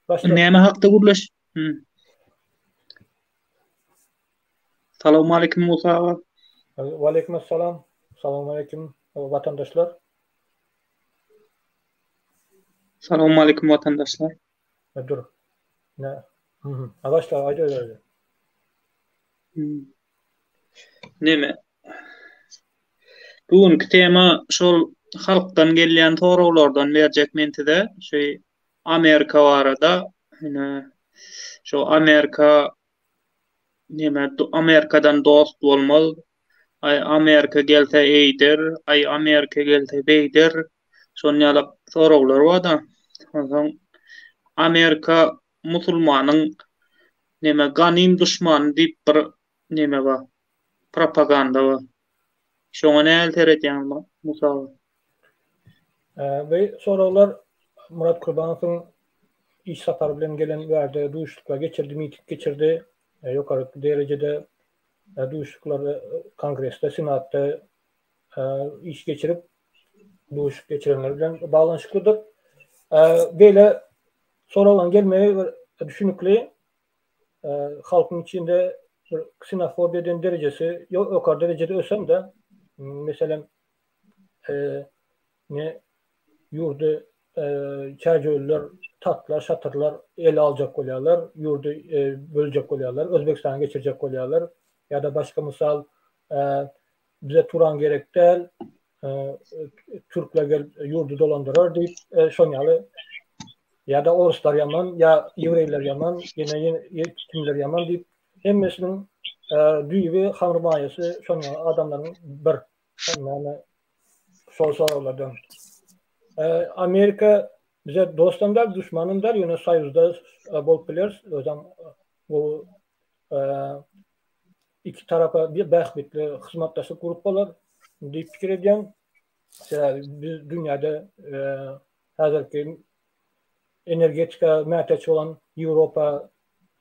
Başla. Näme hakda gurlaş? Salamu alaykum Musa aga. Aleykümselam. Selamun aleyküm vatandaşlar. Salamu alaykum vatandaşlar. Dur. Ne? Başla. Haydi. Näme? Bugünkü tema şol halkdan gelýän sorawlardan berjek mentide şey Amerika barada şu Amerika Amerikadan dost bolmaly. Ay Amerika gelse eýdir, ay Amerika gelse beýdir. Şonýaly sorawlar bar-da. Amerika musulmanyň ganym duşman diýip bir näme bar? Propaganda bar. Şoňa näme teredýän Musa? Ve sorular Murat Kurbanov'un iş satarı bilen gelen verdiği duyuşluklar geçirdi, miting geçirdi. Yukarı derecede duyuşlukları kongreste, senatta iş geçirip duyuşluk geçirenler bilen bağlanışlıdır. Böyle sorulan gelmeye düşünükli halkın içinde ksenofobiyadan derecesi yukarı derecede ölsem de mesela ne yurdu çerçöller, tatlar, şatırlar ele alacak oluyorlar, yurdu bölecek oluyorlar, Özbekistan'a geçirecek oluyorlar ya da başka misal bize Turan gerek değil, Türkler yurdu dolandırır deyip şonyalı ya da Oruslar yaman ya Yevreyler yaman yine kimler yaman deyip hemmesinin düýbi hamrmayası şonyalı adamların bir yani sorulardan. Amerika bize dostandar, düşmanındar, yine sayızda bol bilir. O zaman bu iki tarafa bir bahbetli hizmetdaşlık gruplar deyip fikir edeceğim. Biz dünyada hazırki energetika merkezi olan Avrupa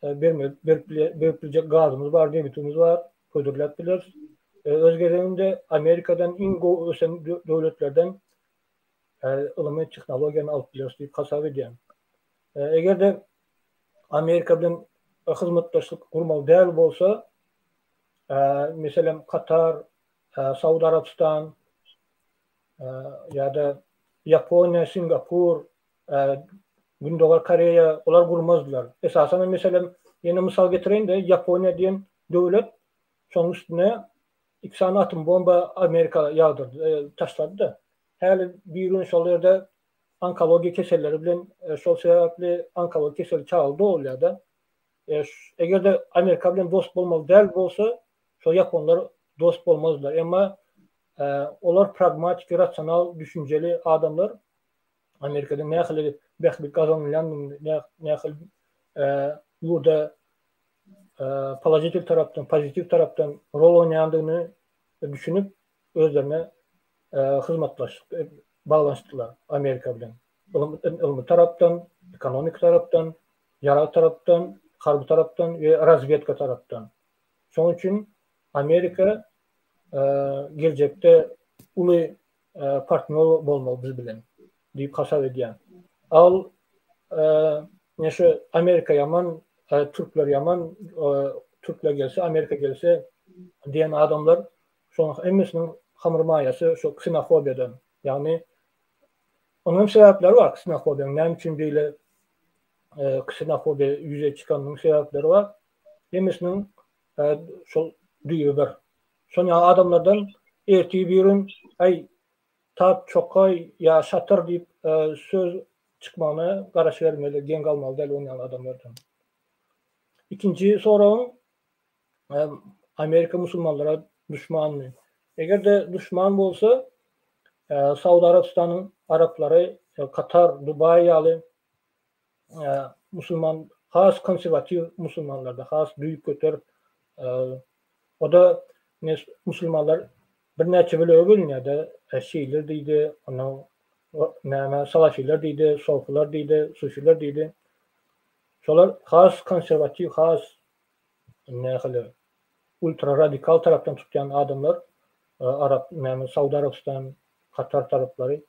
bir gazımız var, demitimiz var, ködürlet bilir. Özgelerinde Amerika'dan ingo ösen devletlerden ılımy teknologiýany alyp bilýär diýip hasap edýän. Eger de Amerika bilen hyzmatdaşlyk gurmaly däl bolsa, meselem Katar, Saudy Arabistan ýa-da Ýaponiýa, Singapur, Gündoğar Koreýa olar gurmazdylar. Esasen meselem ýene mysal getireýin-de Ýaponiýa diýen döwlet şoň üstüne 2 sany atom bomba Amerika ýagdyrdy, taşlady-da. Häli bir gün şol ýerde onkologiýa keselleri bilen şol sebäpli onkologiýa keseli çağıldy bolýar-da. Eger Amerika bilen dost bolmaly däl bolsa, şol Ýaponlar dost bolmazlar. Emma olar pragmatik, rasional, düşünjeli adamlar. Amerikada nähili bähbit gazanylýan, nähili ýurda pozitif tarapdan rol oýnaýandygyny düşünüp özlerine hizmetlaşıp bağlanıştılar Amerika bilen. Ilmi tarapdan, ekonomik tarapdan, yara tarapdan, harbi tarapdan ve razvedka tarapdan. Şoň üçin Amerika gelecekde uly partner bolmaly biz bilen diýip hasap edýän. Al näşe Amerika yaman, Türkler yaman, Türkler gelse, Amerika gelse diýen adamlar şoň hemmesiniň hamrmayası şu ksenofobiyadan. Yani onun sebepleri var ksenofobiyanın. Näme üçin beýle ksenofobiya ýüze çykanyň sebepleri var. Hemmesiniň şol düýbi bir. Şoň adamlardan ertigi birin ay tap çokay ya şatır diýip söz çykmagyna garaş bermeli, geň galmaly däl oňan adamlardan. İkinci soragyň Amerika musulmanlara düşmanmy? Eger de düşman bolsa, Saudy Arabistanyň Araplary, Katar, Dubai ýaly musulman, has konservativ musulmanlarda, has büyük göter, o da musulmanlar bir näçe bölege bölünýär-de, Şiiler diýdi, ona näme Salafiler diýdi, Sofiler diýdi, Sufiler diýdi. Şolar has konservativ, has nähili ultra radikal tarapdan tutýan adamlar. Arap, Saudy Arabistan, Katar tarafları,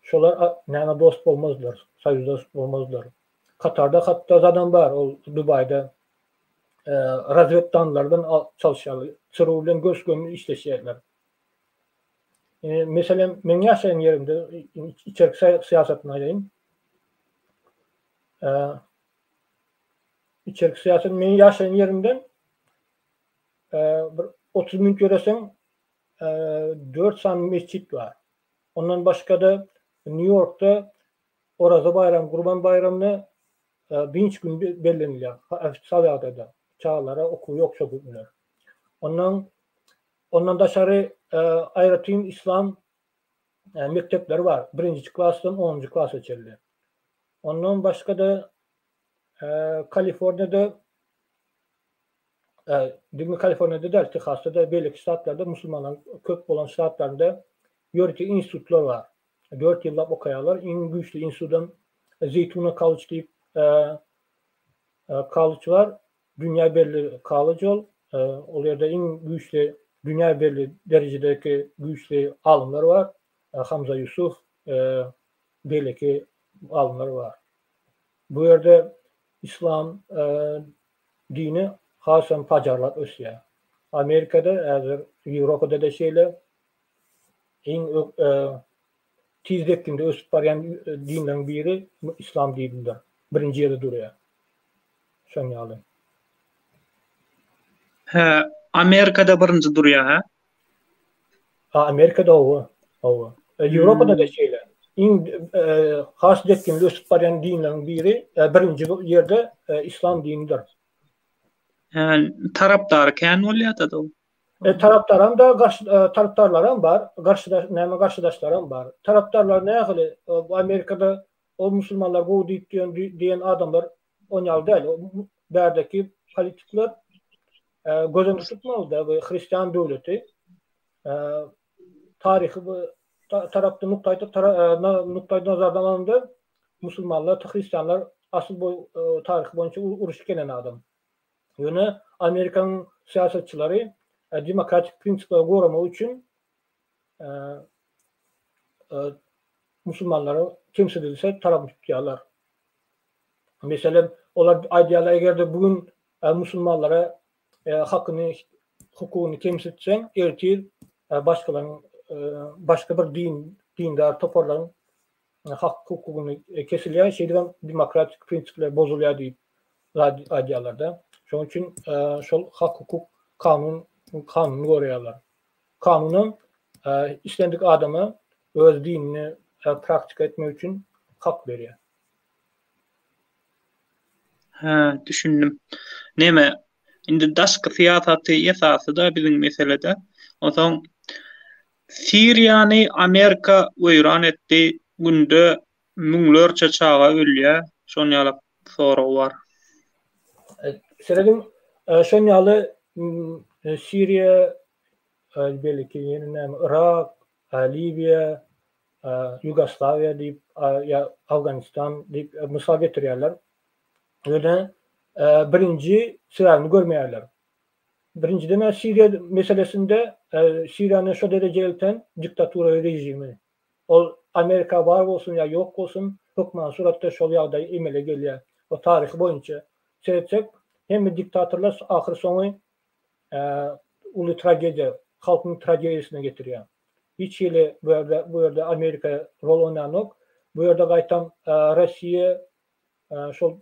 şolar näme dost bolmazlar, soýuzdaş bolmazlar. Katar'da hatta adam var. O Dubai'de razveddanlardan çalışıyorlar. Sırrı'yla göz gömü işleşiyorlar. Mesela ben yaşayan yerimde içerik siyasetine ayayım. İçerik siyaset men yaşayan yerimden 30 bin göresen 4 san mescit var. Ondan başka da New York'ta Oraza bayram, Kurban bayramını 1000 gün belirleniliyor. Savyada'da. Çağlara okul yok çok günler. Ondan dışarı ayrıtayım İslam mektepleri var. 1. klasdan 10. klasa geçerli. Ondan başka da Kaliforniya'da Kaliforniya'da da Texas'ta da belli ştatlarda Müslümanların kök olan ştatlarında yönetim enstitüleri var. 4 yıllık okuyorlar. En güçlü enstitüden Zeytuna College deyip college var. Dünya belli college ol. Orada en güçlü dünya belli derecedeki güçlü alimler var. Hamza Yusuf belli alimler var. Bu yerde İslam dini hasen pacarlar ösüyor. Amerika'da, Avrupa'da da şeyle en tezlikinde ösüp barayan dinlerin biri İslam dininde. Birinci yerde duruyor. Şönyalı. He, Amerika'da birinci duruyor ha? Amerika'da o. Avrupa'da da şeyle. En has dekinde ösüp barayan dinlerin biri birinci yerde İslam dinidir. Yani taraptarken olýar da o. Taraptaram da taraptarlarım var. Karşıdaşlarım var. Taraptarlar ne yapılı? Amerika'da o Müslümanlar bu diyen adamlar onyalı değil. Berdeki politikler gözünü tutmalı da Hristiyan devleti tarihi tarafta noktayda nazardan alındı. Müslümanlar, Hristiyanlar asıl bu tarih boyunca uruş gelen adam. Yine Amerikan siyasetçileri demokratik prensipleri korumak için Müslümanları temsil edilse taraf tutuyorlar. Mesela onlar idealar eğer de bugün Müslümanlara hakkını, hukukunu temsil etsen, ertir başkalarının başka bir dindar toparların hak hukukunu kesiliyor. Şeyden demokratik prensipler bozuluyor deyip idealarda. Şunun için şu hak hukuk kanunu koruyorlar. Kanunun istendik adamı öz dinini praktik etmek için hak veriyor. Ha, düşündüm. Neme? Indi daşky siýasaty esasy da biziň meselede. Oňsoň Siriýany Amerika öýran etdi. Günde müňlerçe çaga ölýär. Şonýaly soragy bar. Seredin şonýaly Siriýa belki ýene Irak, Libiýa, Yugoslaviya diýip ya Afganistan diýip mysal getirýärler. Öyle birinci sıralarını görmeýärler. Birinciden Siriýa meselesinde Siriýanyň şu derece elten diktatura rejimi. O Amerika var bolsun ya yok bolsun, hukman suratda şol ýagdaý emele gelýär. O tarih boyunca seyretsek hem diktatorlar ahir sonu ulu tragediya, halkın trajediyasına getirýär. Hiç ýeli bu ýerde Amerika rol oynayan yok. Bu ýerde gaýtan Rossiýa şol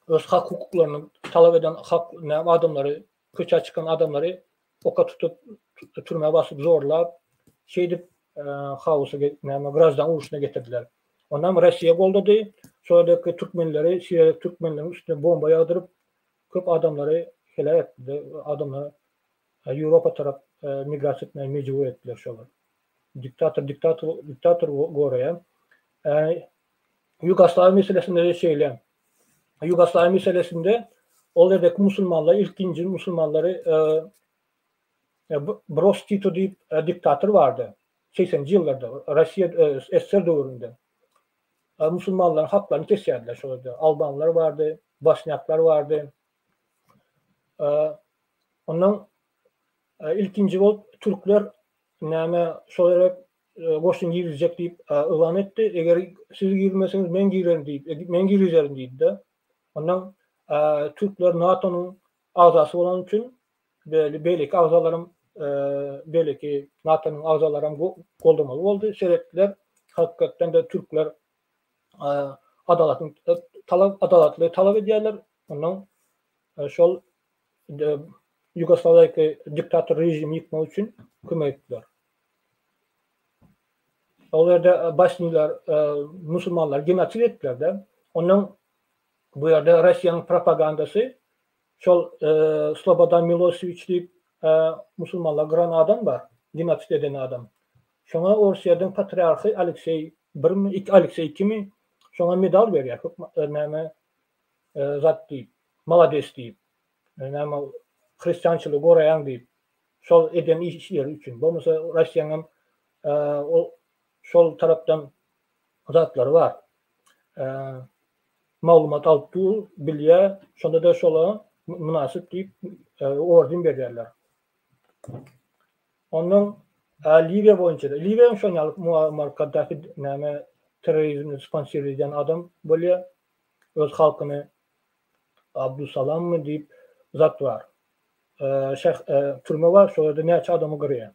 öz hak hukuklaryny talap eden adamları, köçe çıkan adamları oka tutup türmeye basıp zorlap şeydip havusa birazdan uğuşuna getirdiler. Ondan Rossiýa boldy. Sonraki Türkmenleri, Suriýa Türkmenlerinin üstüne bomba yağdırıp köp adamları helak etdi. Adamlar Avrupa taraf migrasiýa etmeye mecbur etdiler şolar. Diktator goraýa. Yugoslav meselesinde de şeyle Yugoslav meselesinde oradaki Müslümanlar, ilkinci Müslümanları Broz Tito deyip diktatör vardı. 80'ci yıllarda Rusya SSR dövründe. Müslümanların haklarını kesiyerdiler şurada. Albanlar vardı, Bosnyaklar vardı. Ondan ilkinci Türkler näme şolarak boşun girecek deyip ilan etti. Eğer siz girmeseniz men girerim deyip, men gireceğim deyip de. Ondan Türkler NATO'nun azası olan için belki azalarım belki NATO'nun azalarım koldamalı oldu. Sebepler hakikaten de Türkler adaletli talep ediyorlar. Ondan şol Yugoslavya'daki diktatör rejimi yıkmak için kömek ettiler. Orada Bosniyalar, Müslümanlar genosit ettiler de. Ondan bu yerde Rusya'nın propagandası şol Slobodan Milosevic deyip Müslümanlar kıran adam var. Genosit eden adam. Şona Rusya'nın patriarkı Alexey II mi? Şona medal veriyor. Zat deyip, malades deyip. Hristiyançılığı koruyan deyip. Şol eden işleri için. Bu mesela Rusya'nın şol taraftan zatları var. Malumat altığı bilye, şonda da şola münasip deyip orden verirler. Onun Libya boyunca da, Libya'nın şonyalık Muammar Kaddafi terörizmini sponsor eden adam böyle öz halkını Abdüsalam mı deyip zat var. Türme var, şurada neçe adamı kırıyor.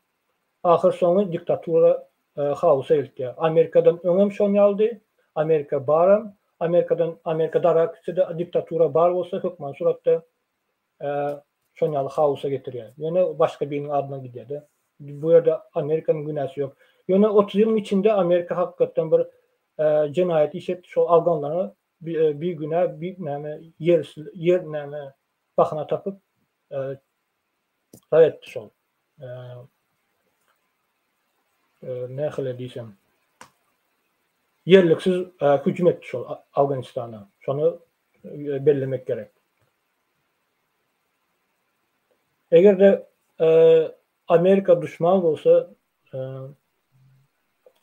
Ahir sonu diktatura havusa ilti. Amerika'dan önem şonyaldı. Amerika barım. Amerika darakçı da diktatura bar olsa hükman suratta şonyalı havusa getiriyor. Yani başka birinin adına gidiyor. Bu yerde Amerika'nın günahı yok. Yani 30 yılın içinde Amerika hakikaten bir cinayet işletti. Şu Afganlara bir günah bir yer bakına tapıp etti şol. Ne hale diysem. Yerliksiz hücum etti şol Afganistan'a. Şunu belirlemek gerek. Eğer de Amerika düşman olsa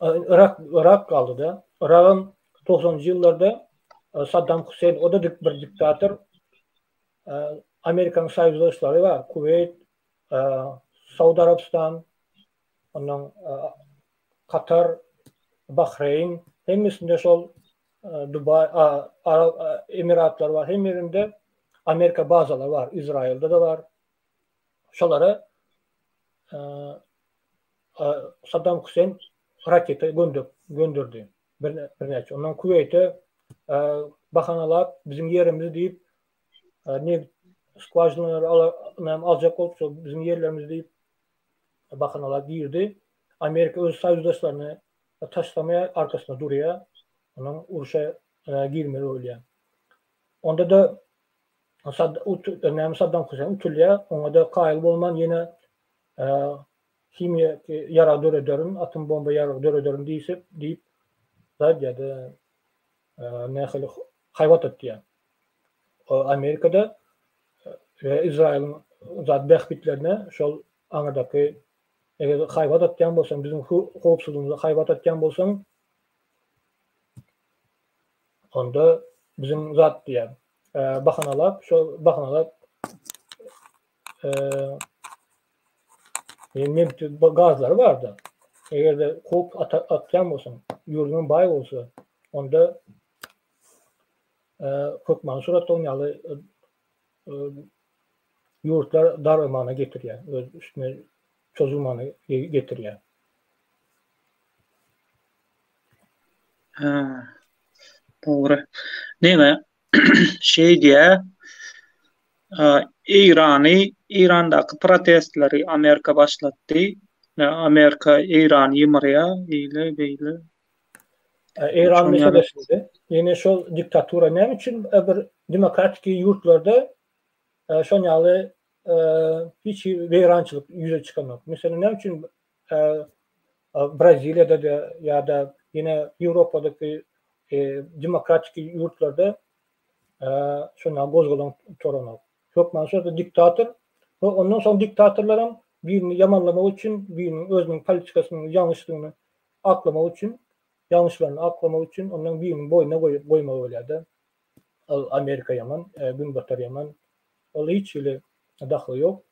Irak kaldı da. Irak'ın 90'cı yıllarda Saddam Hüseyin o da bir diktatör. Amerika'nın sayıcıları var. Kuveyt, Saudi Arabistan, ondan Katar, Bahreyn, hemmisinde şol Dubai, Emiratlar var. Hem yerinde Amerika bazaları var. İsrail'de de var. Şolara Saddam Hüseyin raketi gönderdi. Bir ondan Kuveyt'e bakanalar bizim yerimizi deyip ne skvajnaları alacak olursa bizim yerlerimizi deyip bakanalar girdi. Amerika öz sayıdaşlarını taşlamaya arkasında duruyor. Onun uruşa girmeli öyle. Onda da Saddam Hüseyin ütülüyor. Ona da kail olman yine kimya yara döredörün, atom bomba yara döredörün deyip zaten ne kadar hayvat etti yani. Amerika'da ve İsrail'in zaten behbitlerine şol anadaki eğer hayvat etken bolsan, bizim hopsuzluğumuza hayvat etken bolsan onda bizim zat diye bakanalar gazlar vardı. Eğer de hop atken bolsan, yurdunun bay olsa onda hükman surat onyalı yurtlar darılmana getiriyor. Üstüne çözülmanı getiriyor. Doğru. Neyme? Şey diye İran'daki protestleri Amerika başlattı. Amerika İran yımırıya böyle. İran meselesinde yine şu diktatura ne için bir demokratik yurtlarda şonyalı hiç veyrançılık yüze çıkamak. Mesela ne için Brezilya'da da ya da yine Avrupa'daki demokratik yurtlarda şuna bozgulan torunu. Çok mansur diktatör. Ondan sonra diktatörlerin birini yamanlamak için, birinin özünün politikasının yanlışlığını aklamak için, yanlışlarını aklamak için onların birinin boynuna koyma öyle. Amerika yaman, Gün Batar yaman. O hiç öyle dahil yok.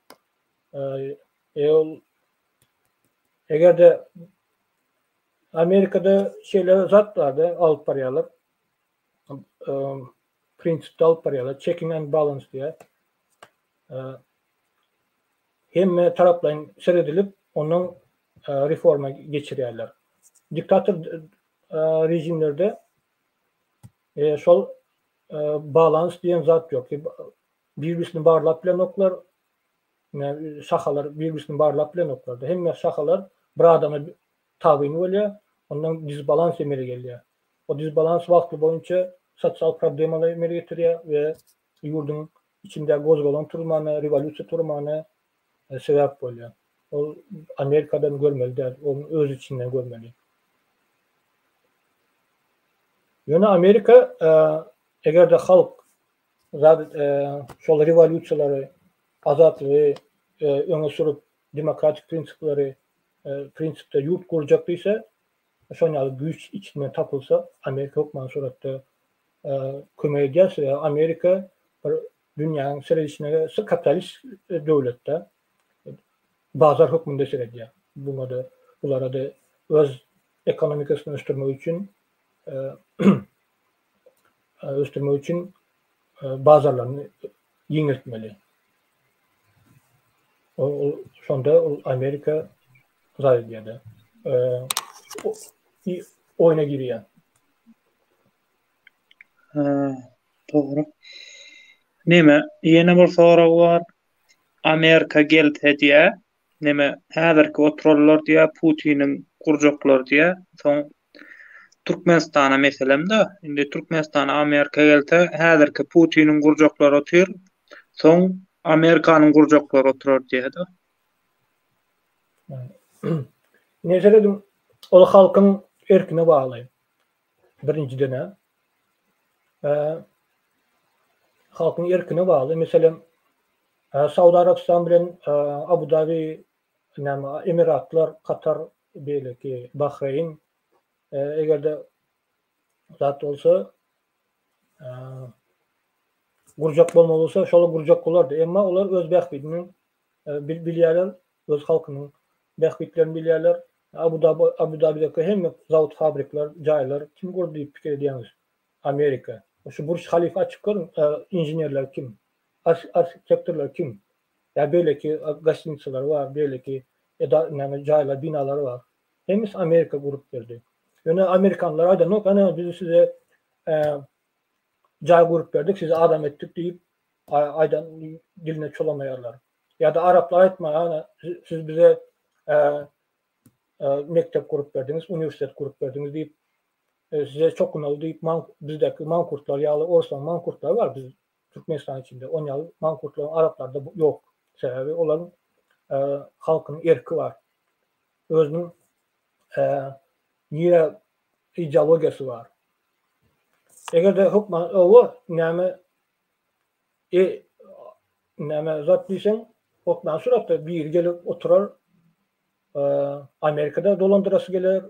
Eğer de Amerika'da şeyler zat vardı, alıp parayalar. Prinsipte alıp parayalar. Checking and balance diye. Hem taraflayın seyredilip onun reforma geçiriyorlar. Diktatör rejimlerde sol balans diyen zat yok. Birbirini bağırlap bilen oklar, şahalar birbirini bağırlap bilen oklarda. Hem şahalar bir adama tabini oluyor, ondan disbalans emeli geliyor. O disbalans vakti boyunca sosyal problemler emeli getiriyor ve yurdun içinde gozgolon turmanı, revolüsiya turmanı sebep oluyor. O Amerika'dan görmeli değil, onun öz içinden görmeli. Yani Amerika eğer de halk zaten şol revolüsiyaları azatlığı öne sürüp demokratik prinsipte yurt kuracaktıysa şöyle güç içinden tapılsa Amerika hukman suratda kömeğe gelse Amerika dünyanın seyredişine kapitalist devlette bazar hükmünde seyrediyor. Bunlara da öz ekonomikasını östürmek için bazarlarını yineltmeli. Sonda Amerika zayıfladı. Oyuna giriyor. Doğru. Neme? Yine bir soru var. Amerika gelse diye, neme häzirki oturarlar diye, Putin'in kurjoklar diye, son Türkmenistan'a meselem da, indi Türkmenistan'a Amerika gelse, häzirki Putin'in kurjoklary otyr, son Amerika'nın kurjoklary oturar diye de. Nezeredim, o halkın erkine bağlı. Birinciden halkın erkine bağlı. Mesela Saudi Arabistan bilen Abu Dhabi, Emiratlar, Katar, belki Bahreyn, eğer de zat olsa gurjak bolmaly bolsa şol gurjak bolardy. Emma olar öz bähbitini bilýärler, öz halkynyň bähbitlerini bilýärler. Abu Dhabi'deki hem zawut fabrikler, jaýlar kim gurdy diýip pikir edýäňiz? Amerika. Şu Burj Khalifa açyp görün, injenerler kim? Architektörler kim? Ya belki gaşinçiler var, belki jaýlar, binalar var. Hemisi Amerika gurup berdi. Yani Amerikanlar aydan yok, biz size jaý gurup berdik, sizi adam ettik deyip aydan diline çolamayarlar. Ya da Araplar aytma, siz bize mektep kurup berdiniz, üniversitet kurup berdiniz deyip size çok kunalı deyip bizdeki mankurtlar, yağlı Orsan mankurtlar var biz Türkmenistan içinde. On yağlı mankurtların Araplarda yok. Sebebi olan halkın erki var. Özünün yine ideologiyası var. Eğer de hukman o näme zat diýsen, hukman suratda bir gelip oturar Amerika'da dolandırası gelir,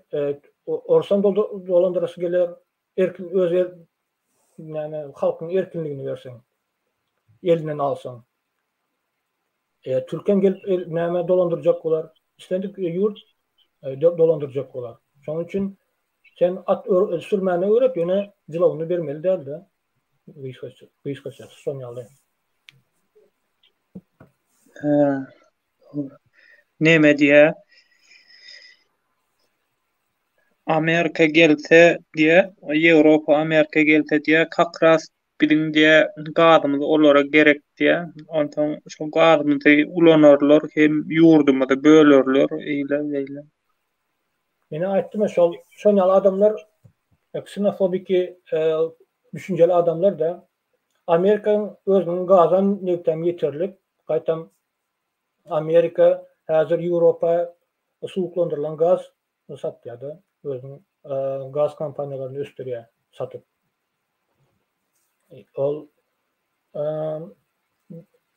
Orsan dolandırası gelir, erkin öz halkın erkinligini versen, elinden alsan. Türkiye'm gelip näme dolandıracak olar, istendik yurt dolandıracak olar. Şonun için sen sürmäni öğret, yöne jylawyny bermeli däl de. Gysgaça son ýaly. Neme diye? Amerika gelse diye, Avrupa Amerika gelse diye, kakras bilin diye gadymyz olara gerek diye, ondan şu gadymyzy ulanarlar, hem yurdumyzy bölerler, eýle. Meni aýtdyma şol ýaly adamlar, ksenofobik düşünjeli adamlar da Amerika'nın özünün gazan neftem yeterlik, gaýtam Amerika häzir Ýewropa suwuklandyrylan gaz satýardy. Özünün gaz kompaniýalaryny östürýär, satyp. Ol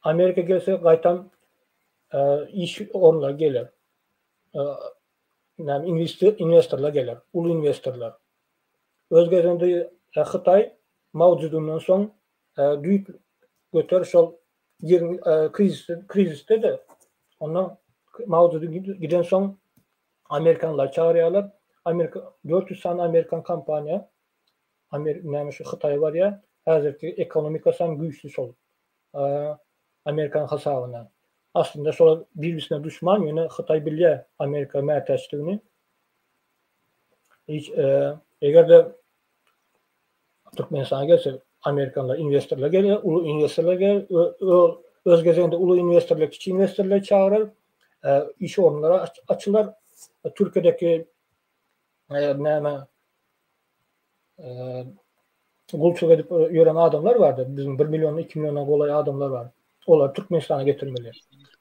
Amerika gelse gaýtam iş orunlar gelir. Investorlar gelir, ulu investorlar. Öz gezende Xitay mawjudundan soň düýüp göter şol kriziste de ondan mawjudu giden soň Amerikanlar çağırýarlar. Amerika 400 tane Amerikan kampanya näme Xitay var ya, häzirki ekonomikasan güýçli şol. Amerikan hasabyna. Aslında şol birisine düşman ýöne Xitay bilýär Amerika mätäçligini. Hiç egerde Türkmenistana gelse Amerikanlar investorlar gelir, ulu investorlar gelir, öz gezeginde ulu investorlar, kiçik investorlar çağırır, iş orunları açılar. Türkiye'deki näme gulçuk edip yören adamlar vardı. Bizim 1 milyon, 2 milyona golay adamlar var. Onlar Türkmenistan'a getirmeli.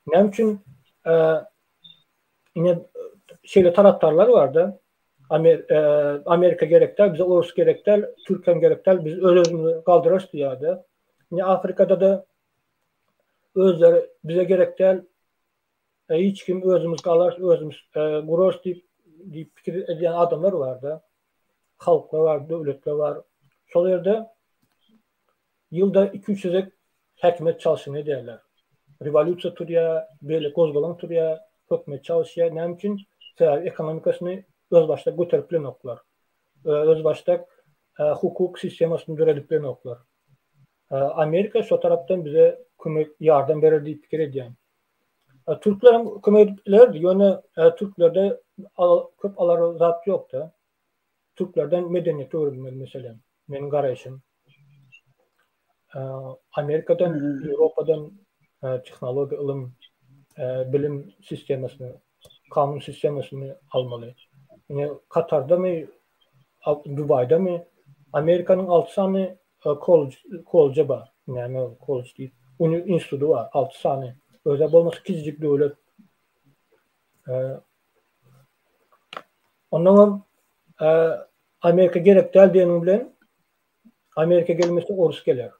Ne için yine şeyle taraftarlar vardı. Amerika gerekler, bize Rus gerekler, Türkiye gerekler, biz özümüzü kaldırırız diyordu. Yine Afrika'da da özleri bize gerekler, hiç kim özümüz kalır, özümüz kururuz deyip fikir eden adamlar vardı. Halklar var, devletler var. Sol yerde yılda 2-3 hükümet çalışını derler. Revolüsiya turya, böyle kozgalan turya, hükümet çalışıyor. Ne için? Ekonomikasını öz başta götürüp noktalar. Öz başta hukuk sistemasını düzeltip noktalar. Amerika şu taraftan bize kömek yardım verir diye fikir ediyorum. Türklerin kömekler yönü Türklerde köp aları zat yoktu. Türklerden medeniyet öğrenmeli mesela. Benim garajım. Amerika'dan, Avrupa'dan teknoloji, ilim, bilim sistemasını, kanun sistemasını almalı. Yani Katar'da mı, Dubai'de mi, Amerika'nın 6 tane college var. Yani college değil. Enstitüsü var. 6 tane. Özel olması küçücük devlet. Ondan Amerika gerek del diyelim bilen Amerika gelmesi Orus gelir.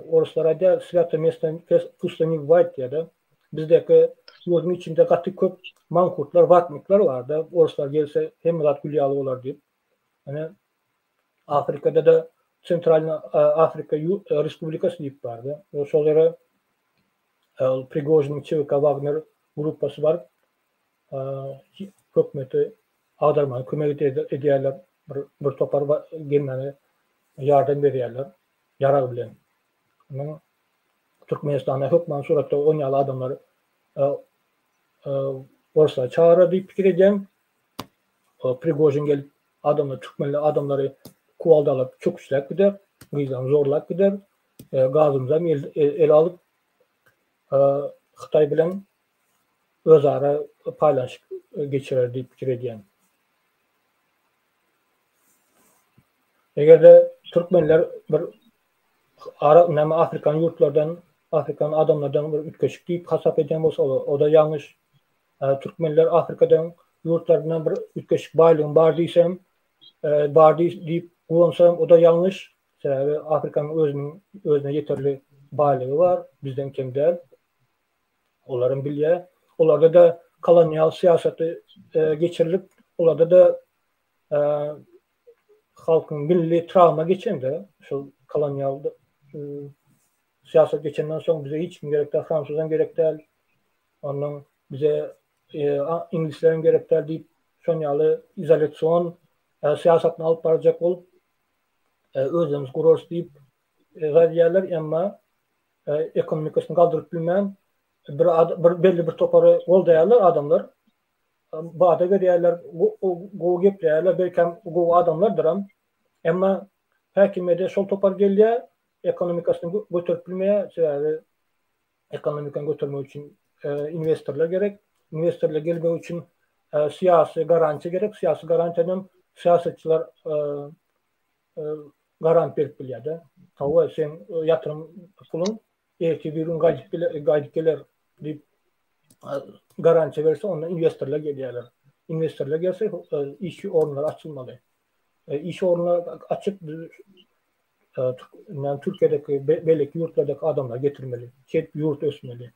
Oruslara da silahlı mesleğin pustani white ya da bizdeki yolun içinde katı köp mankurtlar, vatnikler vardı. Oruslar gelse hem rat gülyalı olar deyip. Yani Afrika'da da Sentral Afrika Respublikası deyip vardı. Sonra Prigozhin, ÇVK, Wagner grupası var. Hükümeti Adarman, kömek ediyorlar. Bir topar gelmene yardım veriyorlar. Yarar bilen. Türkmenistan'a hükmen suratda oynayan adamlar orsa çağırır deyip fikir edeceğim. Prigozhin gelip adamlar, Türkmenli adamları kuvalda alıp çok işlek gider. Gıydan zorlak gider. Gazımızdan el alıp Xitay bilen özara paylaşıp geçirir deyip fikir edeceğim. Eğer de Türkmenler bir Afrikan yurtlardan, Afrikan adamlardan bir ütkeşik deyip hasap edeceğim olsa o da yanlış. Türkmenler Afrika'dan yurtlarından bir ütkeşik baylığın var diysem, var deyip kullansam o da yanlış. Afrika'nın özüne yeterli baylığı var. Bizden kim değil. Onların bilye. Onlarda da kolonyal siyaseti geçirilip, onlarda da halkın milli travma geçende, şu kolonyal siyaset geçenden sonra bize hiç mi gerek değil, Fransızdan gerek değil, onun bize İngilizlerin gerek değil deyip sonyalı izolasyon siyasetini alıp baracak olup özümüz kururuz deyip radiyerler ama ekonomikasını kaldırıp bilmeyen belli bir toparı ol dayarlar adamlar. Bağda görüyorlar, go gepleyerler, belki go adamlardır ama hakimiyete sol topar geliyor, ekonomikasını götürüp bilmeye, ekonomikanı götürmek için investorlar gerek. Investorlar gelmek için siyasi garanti gerek. Siyasi garantinin siyasetçiler garanti verip biliyordu. Tabii sen yatırım pulun bir gayet gelir deyip garanti verirse ondan investorlar geliyorlar. Investorlar gelse iş orunları açılmalı. İş orunları açıp yani Türkiye'deki belki yurtlardaki adamlar getirmeli. Yurt ösmeli.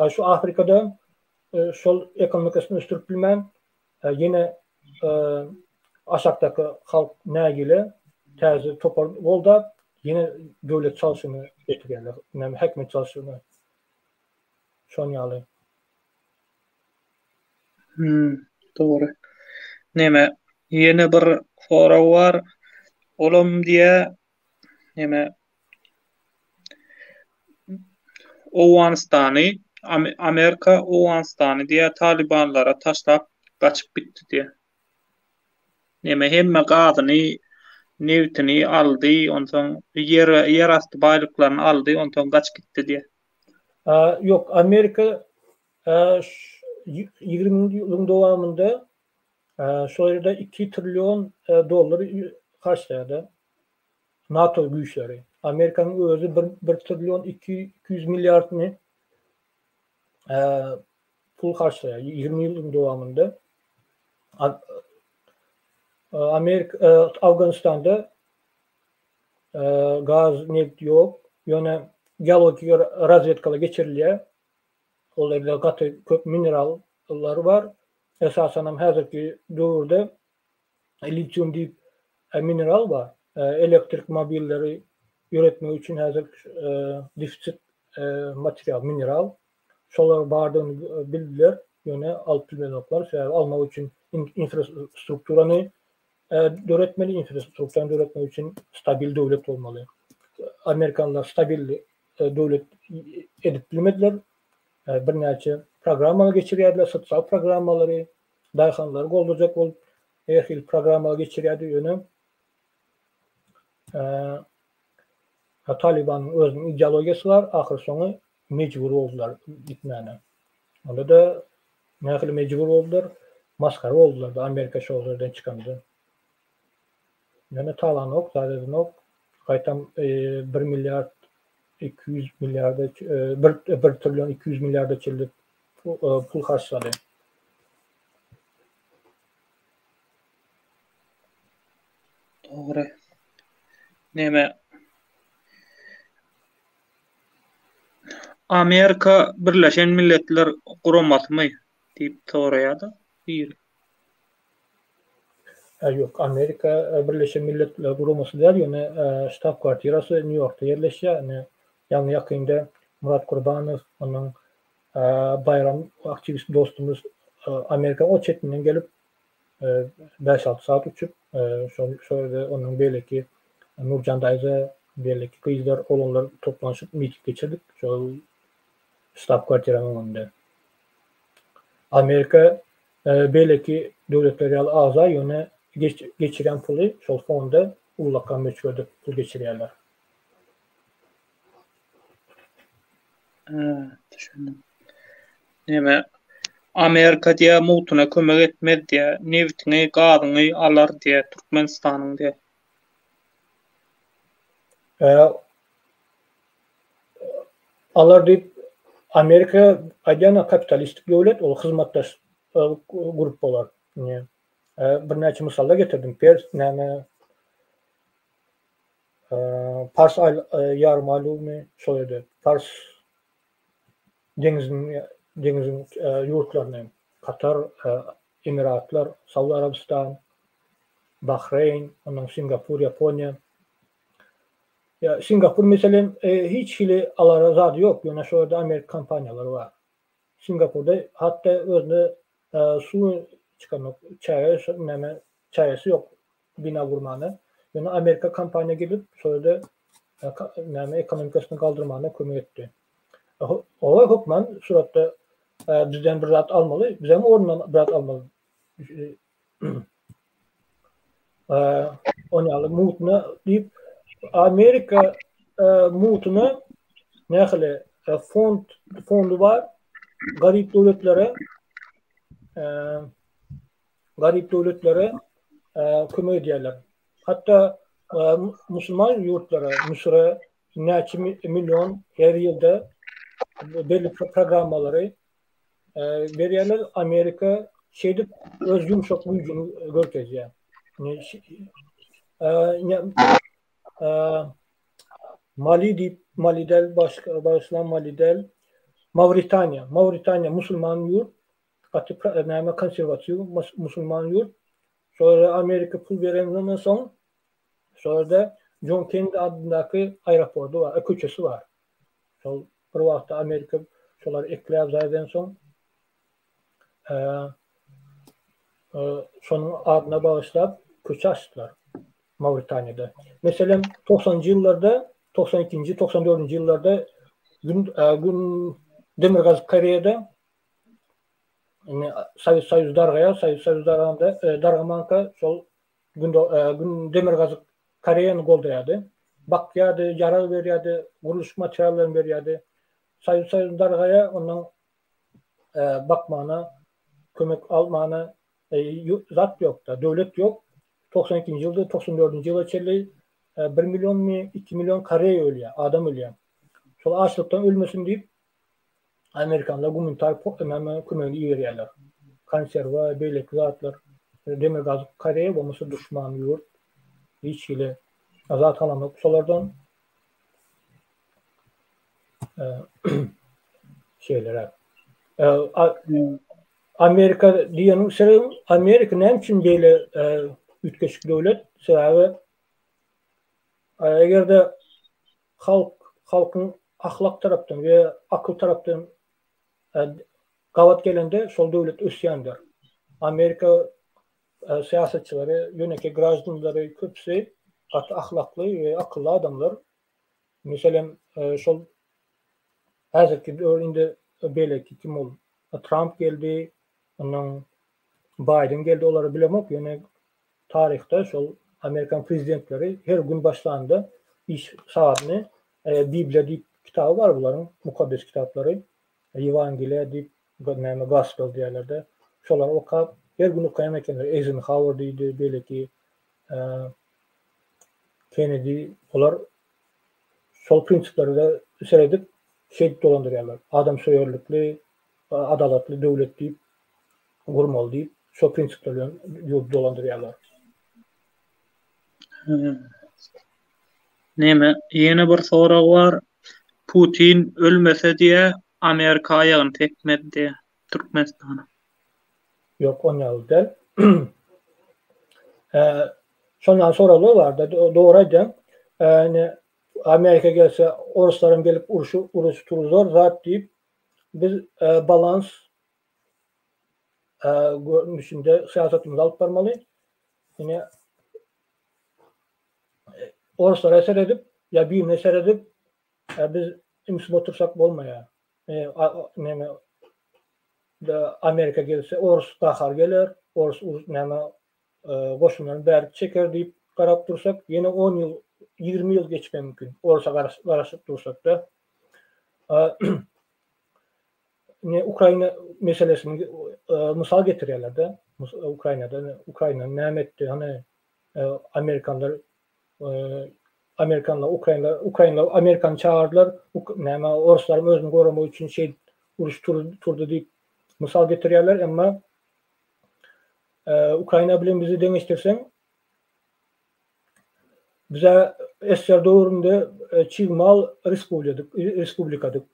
Şu Afrika'da sol ekonomikasını üstürüp bilmem yine aşağıdaki halk ne ile terzi topar olda yine devlet çalışını getiriyorlar. Yani hükümet çalışını sonyalı. Doğru. Neme Ýene bir sorag bar. Olam diýe näme Owganistany, Amerika Owganistany diýe Talibanlara taşlap gaçyp gitdi diýe. Näme hemme gadyny, newtini aldy, ondan yer asty baýlyklaryny aldy, ondan gaçyp gitdi diýe. Yok, Amerika 20 yılın dowamında şoýada 2 trilyon dollary harçlaýdy NATO güýçleri. Amerikanyň özü 1 trilyon 200 milyardyny pul harçlaýar 20 yılın dowamında. Amerika Afganistanda gaz, neft yok. Ýöne geologik razvedkala geçirilýär. Olarda gaty köp minerallar var. Esasen hem häzirki döwürde litium diýip mineral var. Elektrik mobilleri üretmek için häzir defitsit material, mineral. Şolar bardygyny bildiler. Ýöne alyp bilmekler. Sebäbi almak için infrastrukturany döretmeli, infrastrukturany döretmek için stabil döwlet bolmaly. Amerikanlar stabil döwlet edip bilmediler. Birnäçe programmalar geçirýärler, sosial programmalary, daýhanlary goldurjak bolup, her hil programmalar geçirýärdi ýöne. Talibanyň özüniň ideologiýasy bar, ahyr soňy mejbur boldular gitmäne. Onda da nähili mejbur boldular, maskara boldular da Amerika şoğlardan çykanda. Ýöne talan ok, zaten ok, gaýtam 1 milyar 200 milyarda 1 trilyon 200 milyarda çyldyk pul harçlady. Dogry. Näme Amerika Birleşen Milletler guramatmy diýip soraýardy. Yok, Amerika Birleşen Milletler guramasy däl, ýöne ştab kwartirasy New Yorkda ýerleşýär. Ýani ýakynda Murat Gurbanow, onuň bayram aktivist dostumuz Amerika o çetinden gelip 5-6 saat uçup şöyle onuň belki Nurcan Dayza, belki kızlar, olanlar toplanışıp miting geçirdik. Şol ştab kwartiranın önünde. Amerika belki döwletleri aza ýöne geçiren pulu şol fonda ulaka möçgörde pul geçirýärler. Düşündüm. Näme Amerika diýe mutuna kömek etmedi diýe, neftini, gazyny alar diýe Türkmenistanyň diýe. Alar diýip Amerika aýdana kapitalistik döwlet, ol hyzmatdaş grup bolar. Birnäçe mysallar getirdim. Näme Pars ýarmalymy şol edi. Pars dengizin ýurtlaryny Katar, Emiratlar, Saudy Arabistan, Bahreyn, onuň Singapur, Ýaponiýa. Singapur meselem hiç hili alara zady ýok. Ýöne şoýda Amerika kompaniýalary bar. Singapurda hatda özüne suw çykan çaýasy ýok, bina gurmany. Ýöne Amerika kompaniýa gelip şoýda ekonomikasyny galdyrmana kömek etdi. O hökmen suratda bizden bir zat almaly, bizden orundan bir zat almaly. Onu alıp mutuna diýip Amerika mutuna nähili fondu var, garip döwletlere kömek edýärler. Hatta musulman ýurtlara, Mısır'a näçe milyon her ýylda belli programmalary berýärler. Amerika şeýdip öz ýumşak güýjüni görkezýär. Malidel başlan Malidel, Mauritania musulman ýurt, näme konserwatiw musulman ýurt. Sonra Amerika pul berenden soň şoňda John Kennedy adyndaky aeroportu var, köçesi var. Şol bir wagtda Amerika şolar ekläp zaýdan soň şonun adına bağışlap köç açtılar Mauritanya'da. Mesela 90'cı yıllarda, 92'nci, 94'cü yıllarda gün demir gaz kariyede yani Soyuz dargaya, Soyuz darganda dargamanka şol gün demir gaz kariyeni goldayadı. Bakyadı, yarar veriyordu, vuruş materyallerini veriyordu. Soyuz dargaya ondan bakmana, kömek almana zat yok da, devlet yok. 92. yılda, 94. yıla çelli 1 milyon mi, 2 milyon kare ölüyor, adam ölüyor. Şol açlıktan ölmesin deyip Amerikanlar gümüntar kömeğini iyi veriyorlar. Konserva, beylek zatlar, demir gaz kareye olması düşman yurt, hiç ile azat alamak. Solardan şeylere. Amerika diyenin sebebi Amerika ne için böyle ütkeşik devlet? Sebebi eğer de halkın ahlak taraftan ve akıl taraftan gavat gelende sol devlet üsyandır. Amerika siyasetçileri, yöneki grajdunları köpsi kat ahlaklı ve akıllı adamlar. Mesela sol hazırki örneğinde belki kim ol? Trump geldi, ondan Biden geldi, onları bilemek. Yani tarihte sol Amerikan prezidentleri her gün başlarında iş saatini Biblia deyip kitabı var bunların, mukaddes kitapları. Evangeliya deyip Gospel diyorlardı. Şolar okap her gün okuyan ekenler. Eisenhower deydi, belki Kennedy, onlar sol prensipleri de üseredip şey dolandırıyorlar. Adam soyarlıklı, adaletli devlet deyip, kurmalı deyip, sol prensipleri dolandırıyorlar. Näme? Ýene bir sorag bar. Putin ölmese diye Amerika aýagyny tekmedi Türkmenistana. Yok, on yıl değil. Sonra soralı vardı. Doğruydu. Yani Amerika gelse Rusların gelip uruş turuzor zat deyip biz balans görünüşünde siyasetimizi alıp barmalı. Yani Ruslara eser edip ya birine eser edip biz imsin otursak olmaya. Amerika gelse Rus dahar gelir. Rus koşunların bäri çeker deyip karap dursak yine 10 yıl 20 yıl geçme mümkün. Rus'a karışıp dursak da Ukrayna meselesini misal getiriyorlar da Ukrayna'nın nämetdi hani Amerikanlar Amerikan çağırdılar. Ruslar özünü korumak için şey uruş turdu deyip misal getiriyorlar ama Ukrayna bilen bizi demiştirsen bize eser doğrunda çiğmal respublikadık.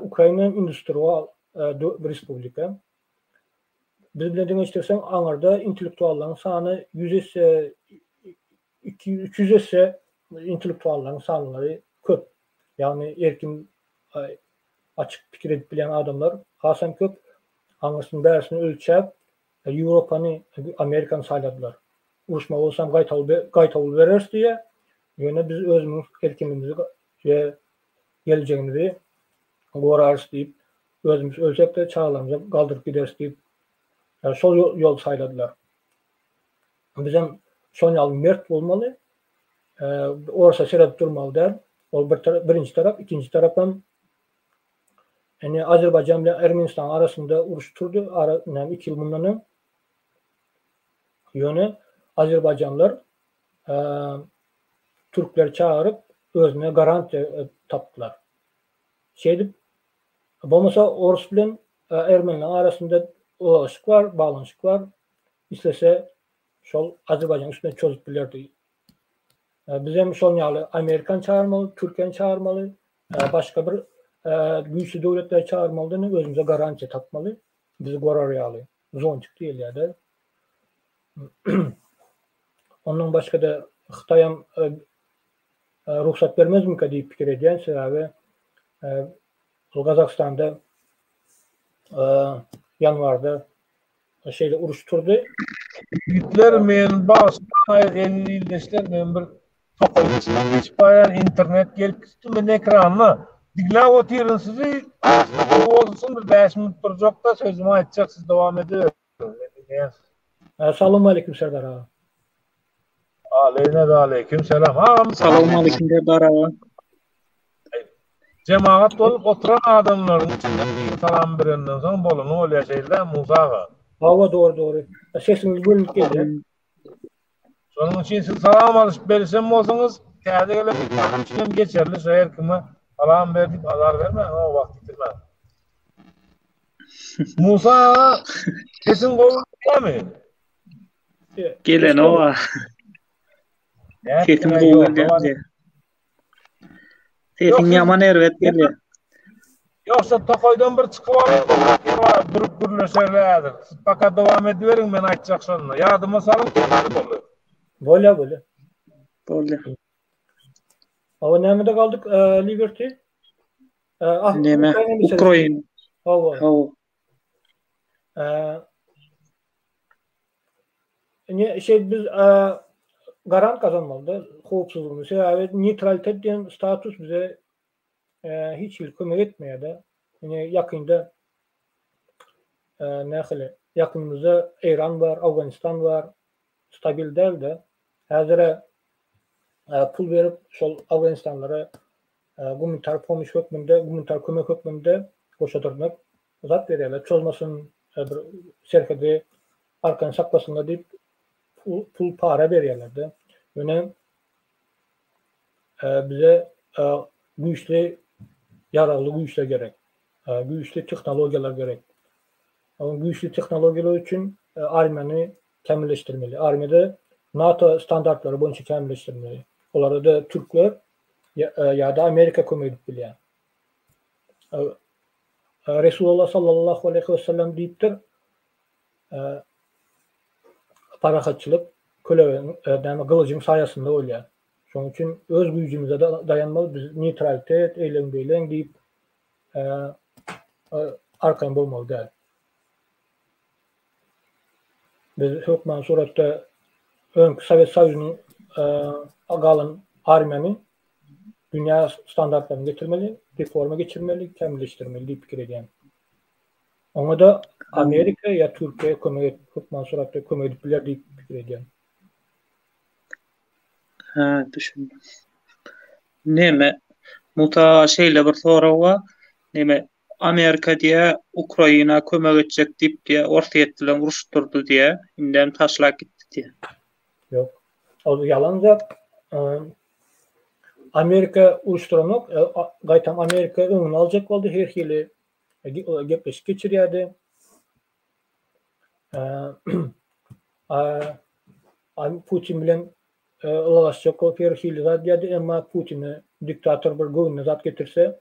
Ukrayna endüstriyel bir respublika. Biz bilen demiştirsen anarda intellektualların sanı 100 200 ise intellektualların sanları köp. Yani erkin açık fikir edip bilen adamlar hasam köp. Anlasın dersini ölçep Avrupa'nı Amerikan sayladılar. Uruşma olsam gaytavul veririz diye yine biz özümüz erkinliğimizi ve geleceğimizi korarız deyip özümüz ölçep de çağlarımıza kaldırıp gideriz deyip sol yol sayladılar. Bizim son yol mert olmalı. Orası şeref durmalı der. O birinci taraf, ikinci taraftan yani Azerbaycan ile Ermenistan arasında uruş turdu. Yani 2 yıl bundan yönü Azerbaycanlılar Türkler çağırıp özüne garanti taptılar. Bolmasa Orus bilen Ermeniler arasında ulaşık var, bağlanışık var. İstese şol Azerbaycan üstüne çözüp bilirdi. Bizim şol ýaly Amerikan çağırmalı, Türkiýe çağırmalı, başka bir güýçli döwletler çağırmaly, özümüze garanti tapmaly. Bizi gorar ýaly. Zonçuk diýil ýa-da. Ondan başka da Xitayam ruhsat bermezmi diýip pikir edýän sebäbi Gazakstanda yanvarda şeyle uruşturdu. Hitler men başga 50 ýyldaşlar men bir tokaýçydan geçip bayan internet gelip gitdi men ekranına. Digle otyerun sizi olsun bir 5 minut durjak da sözümü aýtjak siz dowam edin. Assalamu alaykum Serdar ağa. Aleyküm selam. Assalamu alaykum derbaraba. Cemaat bolup oturan adamlaryň içinde bir salam berenden soň bolany bolýaşaýlar Musa ağa. Hava doğru. Sesiniz bölünüp geldi. Şonun için siz salam alıp bersem bolsaňyz, käde gelip içinden geçerli şeýer kime salam berdik azar verme, o wagt bitirme. Musa sesin goýulýarmy? Gelen o. Sesim goýulýar. Sesim ýaman erwet gelýär. Yoksa tokoydan bir çıkıp alayım, durup gürleşerlerdir. Siz fakat devam ediverin, ben açacak sonuna. Yardıma salın, Bolya. Boldy. Hava nämede kaldık? Liberty. Neme? Ukraina. Hava. Biz garant kazanmalı. Hukuksuzluğumuz. Evet, neutralitet diyen status bize hiç kömek etmeye de. Yani yakında yakınımızda İran var, Afganistan var. Stabil değil de. Hazıra pul verip şol Afganistanlara gümanitar pomoş hükmünde, gümanitar kömek hükmünde koşadırmak zat veriyorlar. Çözmasın bir serkede arkanı saklasınlar deyip pul para veriyorlardı. Yani bize güçlü yararlı güçler gerek. Güçlü teknolojiler gerek. Ama güçlü teknolojiler için armiyayı kemilleştirmeli. Armiyada NATO standartları boyunca kemilleştirmeli. Onları da Türkler ya da Amerika kömür biliyor. Resulullah sallallahu aleyhi ve sellem deyiptir. Parakatçılık kılıcın sayesinde oluyor. Şunun için öz gücümüze dayanmalı. Biz neutralitet, eylem beylen deyip arkayın bulmalı değil. Biz hükmen suratda Sovyet Sovyuzu'nun galın armiyani dünya standartlarını getirmeli, reforma geçirmeli, kemilleştirmeli deyip fikir edeyim. Ona da Amerika ya Türkiye hükmen suratda kömek edipler deyip fikir edeyim. Ha, düşündüm. Neme? Muta şeyle bir soru var. Neme? Amerika diye Ukrayna kömek edecek deyip diye ortaýetdilen uruşturdu diye indem taşlak gitti diye. Yok. O yalanca Amerika uruşturanok gaytam Amerika öňüni aljak boldy her hili gepleşip geçirýärdi. Putin bilen ulaşacak her hili zat ýerdi, emma Putin'i diktator bir göwnüne zat getirse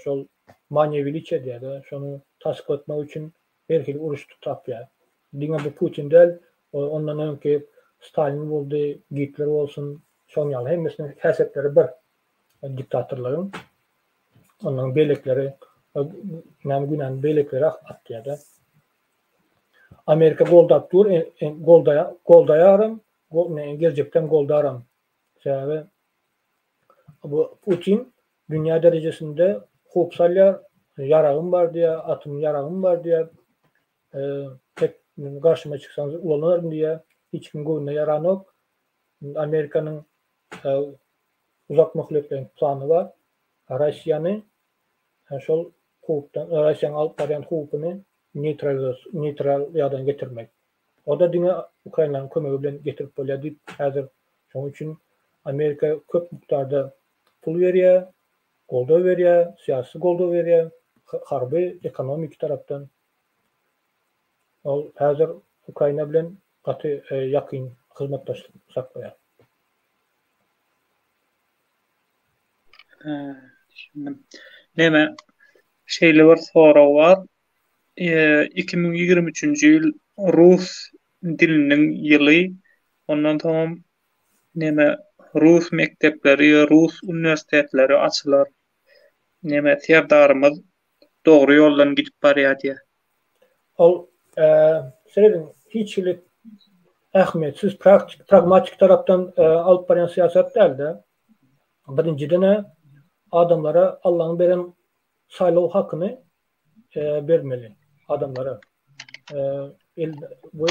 şol manewiliçe diýär, şonu tasdik etmek üçin her hili uruş tutapýar. Diňe bu Putin del, ondan öňki Stalin boldy, Hitler bolsun, şoň ýaly hemmesiniň häsiýetleri bir diktatorlaryň. Onların beýlekleri, näme beýlekleri atýar. Amerika goldap dur, goldaýarym, gelecekden goldaram. Sebäbi bu Putin dünya derejesinde hop salýar, yaragym bar diýär, atym yaragym bar diýär. Tek garşyma çyksaňyz ulanarym diýär. Hiç kim göwnüne yaranok. Amerikanyň uzak möhletleriň plany bar. Russiýany şol hukukdan, Russiýanyň alyp barýan hukukyny neutral ýadan getirmek. O da diňe Ukrainanyň kömegi bilen getirip bolýar diýip häzir şoň üçin Amerika köp miktarda pul berýär, golda berýär, syýasy golda berýär, harby, ekonomik tarapdan. Ol häzir Ukraina bilen gaty ýakyn hyzmatdaşlyk saklaýar. Düşündüm. Neme? Şeyle bir soru var. 2023-nji ýyl Rus diliniň ýyly. Ondan tamam neme Rus mektepleri, Rus universitetleri açylar. Neme Serdarymyz dogry ýoldan gidip barýar diýär. Ol Senin hiçlik ahmetsiz pragmatik taraftan alıp baren siyaset değil de birinciden adamlara Allah'ın veren saylov hakkını vermeli adamlara. Bu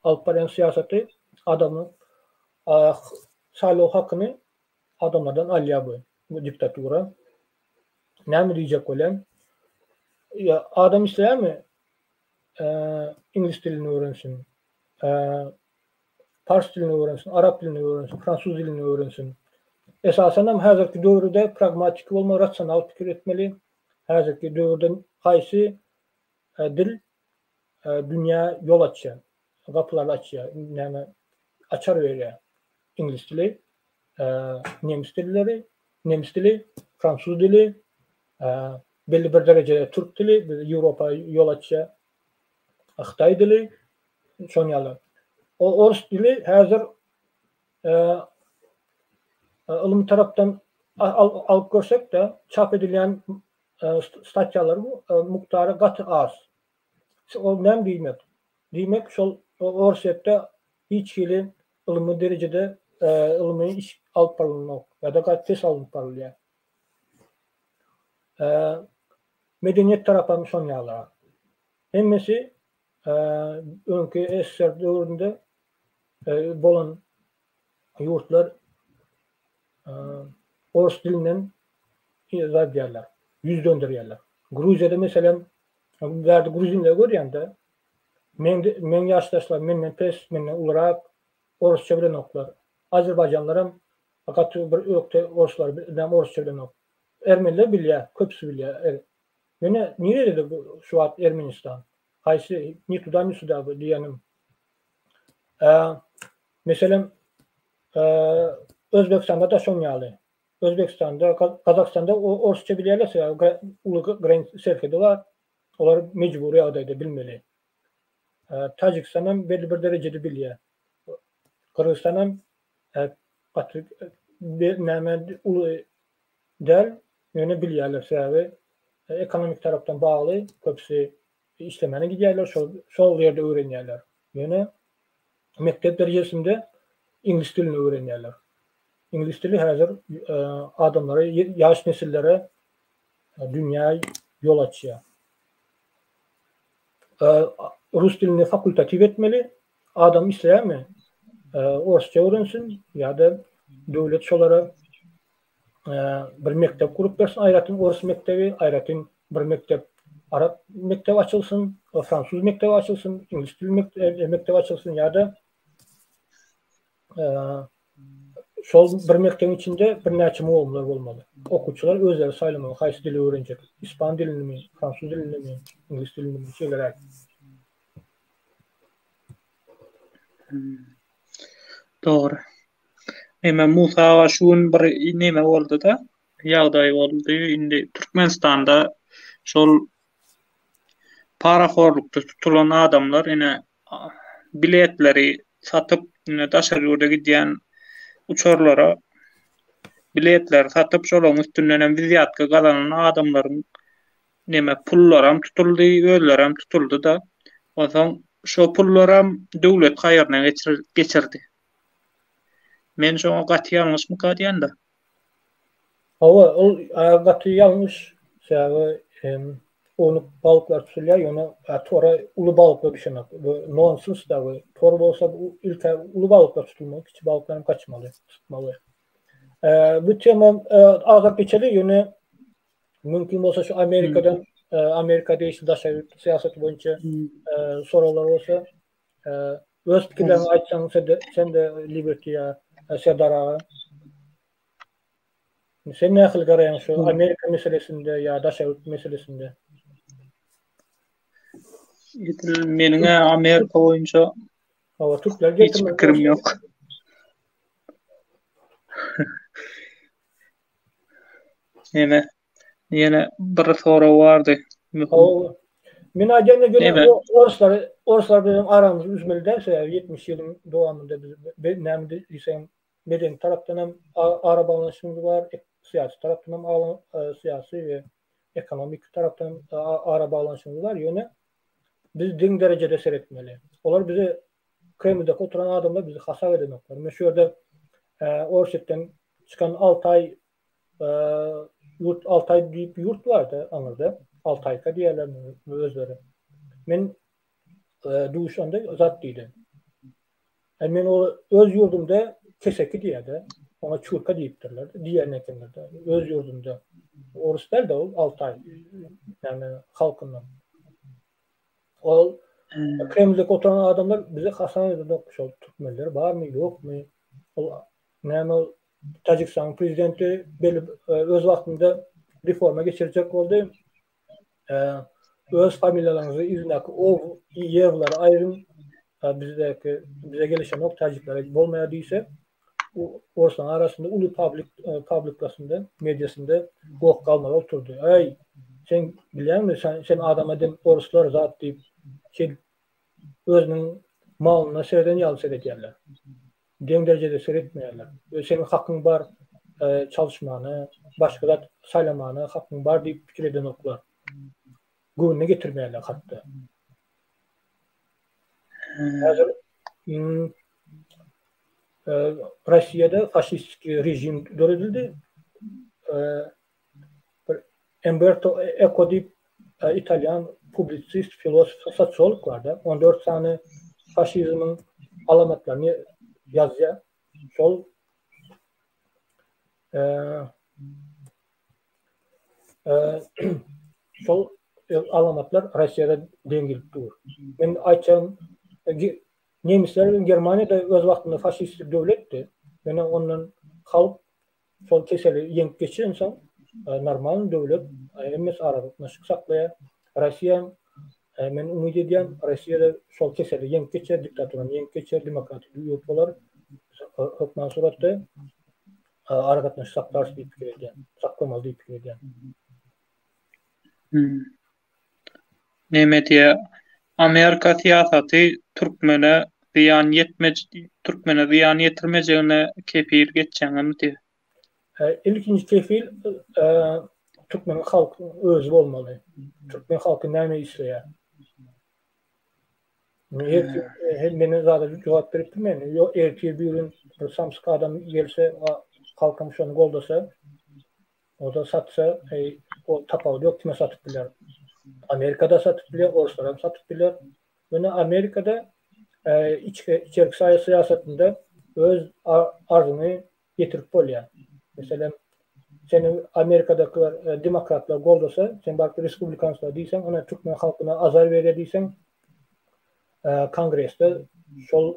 alıp baren siyaseti adamın saylov hakkını adamlardan alıyor bu diktatura. Ne mi diyecek olan? Ya adam ister mi İngiliz dilini öğrensin, Fars dilini öğrensin, Arap dilini öğrensin, Fransız dilini öğrensin. Esasen hem hazırki dövrde pragmatik olma, rasyonel fikir etmeli. Hazırki dövrde kaysi dil dünya yol açıyor, kapılar açıyor, yani açar veriyor. İngiliz dili, Nemis dili, Fransız dili, belli bir derecede Türk dili, Avrupa yol açıyor, Xitay dili, sonyalar. O Orus dili hazır ılım taraftan alıp görsek de çap edilen statyaların miktarı katı az. O nem demek? Demek şol Orus'ta hiç yili ılımı derecede ılımı iş alıp barılmak ya da kat tez alıp barılıyor. Medeniyet tarafından sonyalar. Hemmesi önkü SSR dövründe bolan yurtlar Orus dilinden izah diyorlar. Yüz döndürüyorlar. Gruzya'da mesela verdi Gruzinler görüyorlar. Men yaştaşlar, menden pes, menden ularak Orusça bilen oklar. Azerbaycanlara fakat bir ökte Oruslar, ben Orusça bilen ok. Ermeniler biliyor, köpsü biliyor. Yani niye dedi bu şu an Ermenistan? Haysi ni tudan ni suda diyenim. Mesela Özbekistan'da da şonyalı. Özbekistan'da, Kazakistan'da Orusça biliyorlarsa ulu serkede var. Onlar mecburi adayda bilmeli. Tacikistan'ın belli bir derecede biliyor. Kırgızistan'ın ulu der yöne biliyorlar sebebi ekonomik taraftan bağlı köpsü işlemene gidiyorlar. Şol yerde öğreniyorlar. Yani mektep derecesinde İngiliz dilini öğreniyorlar. İngiliz dili hazır adamlara, yaş nesillere dünya yol açıyor. Rus dilini fakultatif etmeli. Adam ister mi? Orusça öğrensin ya da devlet şolara bir mektep kurup versin. Ayratın Orus mektebi, ayratın bir mektep Arap mektebi açılsın, Fransız mektebi açılsın, İngiliz dili mektebi açılsın ya da şol bir mektebin içinde bir neçe muğamlar olmalı. Okuçular özleri saylamalı. Haysi dili öğrenecek. İspan dilini mi, Fransız dilini mi, İngiliz dilini mi, şeyler. Doğru. Hemen Musa şuun bir neme oldu da ýagdaý boldy. Indi Türkmenistanda şol paraforlukda tutulan adamlar ine biletleri satıp ine daşar ýurda gidýän uçorlara biletler satyp şolaryň üstünden viziatka galanan adamlaryň neme pullaram tutuldy, özleram tutuldy da oňsoň şo pullaram döwlet gaýryna geçirdi. Men şoňa gaty ýalňyşmy diýende. O gaty ýalňyş. Sebebi onu balıklar tutulýar, ýöne tora ulu balıklar düşenok. Bu nonsens da bu. Tor bolsa bu ilk ulu balıklar tutulmaly, kiçik balıklar kaçmaly, tutmaly. Bu tema azap geçeli ýöne mümkin bolsa şu Amerikadan Amerika değişti daşary siyaseti boyunça sorular olsa öz pikirlerini aýtsaň sen de Liberty'ya Serdar sen nähil garaýan şu Amerika meselesinde ya daşary meselesinde? Meniňe Amerika boýunça Türkler hiç pikirim ýok. Yine bir soru vardı. Men aýdýan göre Oruslar bilen aramyz üzmeli derse 70 ýylyň dowamında biz näme diýsem meden tarapdan hem ara bağlanışymız var, siyasi tarapdan hem siyasi ve ekonomik tarapdan ara bağlanışymız var. Ýöne biz din derecede seyretmeli. Olar bize Kreml'de oturan adamlar bizi hasar edemekler. Meşhurda Orşet'ten çıkan Altay Altay deyip bir yurt vardı anırda. Altayka diyorlar özleri. Men duşanda zat deydi. Men o öz yurdumda Keseki diýärdi. Ona Çurka diýipdirler. Diğerine kimlerde. Öz yurdumda. Oruslar da Altay. Yani halkından. O Kreml'de oturan adamlar bize hasan edildi. Şol Türkmenler var mı yok mu? O näme Tacikistan prezidenti öz wagtynda reforma geçirecek oldu. Öz familiýalaryňyzy iznak o ýerleri aýrym bize gelişen ok Tajiklere bolmaýar diýse Orsan arasında ulu publikasında, medyasında gok kalmalar oturdu. Ay sen bilen mi sen adama dem Oruslar zat deyip sen özünün malyna serden ýaly edýärler. Dem derecede seyretmeýärler. Senin hakkın var çalışmany, başgalar saylamany hakkın var diýip pikir eden oklar. Güne getirmeýärler hatda. Hazır Rusya'da faşist rejim döredildi. Umberto Eco deyip İtalyan publisist, filosof, sosyolog vardı. 14 tane faşizmin alamatlarını yazıyor. Sol alamatlar Rusya'da dengilip durur. Ben ayçam Nemisler Germanya'da öz wagtynda faşistik döwletdi. Yani ondan halk sol keseli ýeňip geçen soň normal döwlet emes aralyşyk saklaýar. Russia men umyt edýän Russiýada sol keseli ýeňip geçer, diktaturyny ýeňip geçer, demokratik ýurt bolar. Hökmen suratda aralyşyk saklaýar diýip pikir edýän, saklamaly diýip pikir edýän. Näme diýär? Amerika siýasaty Türkmene ziyan yetirmejegine kepir geçýäňmi diýär. İlkinci kefil Türkmen halkı özü bolmaly. Türkmen halkı näme isleýär? Meni zada jogap beripdim men. Ýok erki bir samsyk adam gelse halkym şonu goldasa, o da satsa, o tapawy ýok kime satyp biler. Amerika'da satyp biler, Oruslara satyp biler. Yani Amerika'da içerik siyasetinde öz arzuny getirip bolýar. Mesela senin Amerika'dakiler demokratlar goldasa, sen belki Respublikanslar diýsen, ona Türkmen halkyna azar berer diýsen, Kongreste şol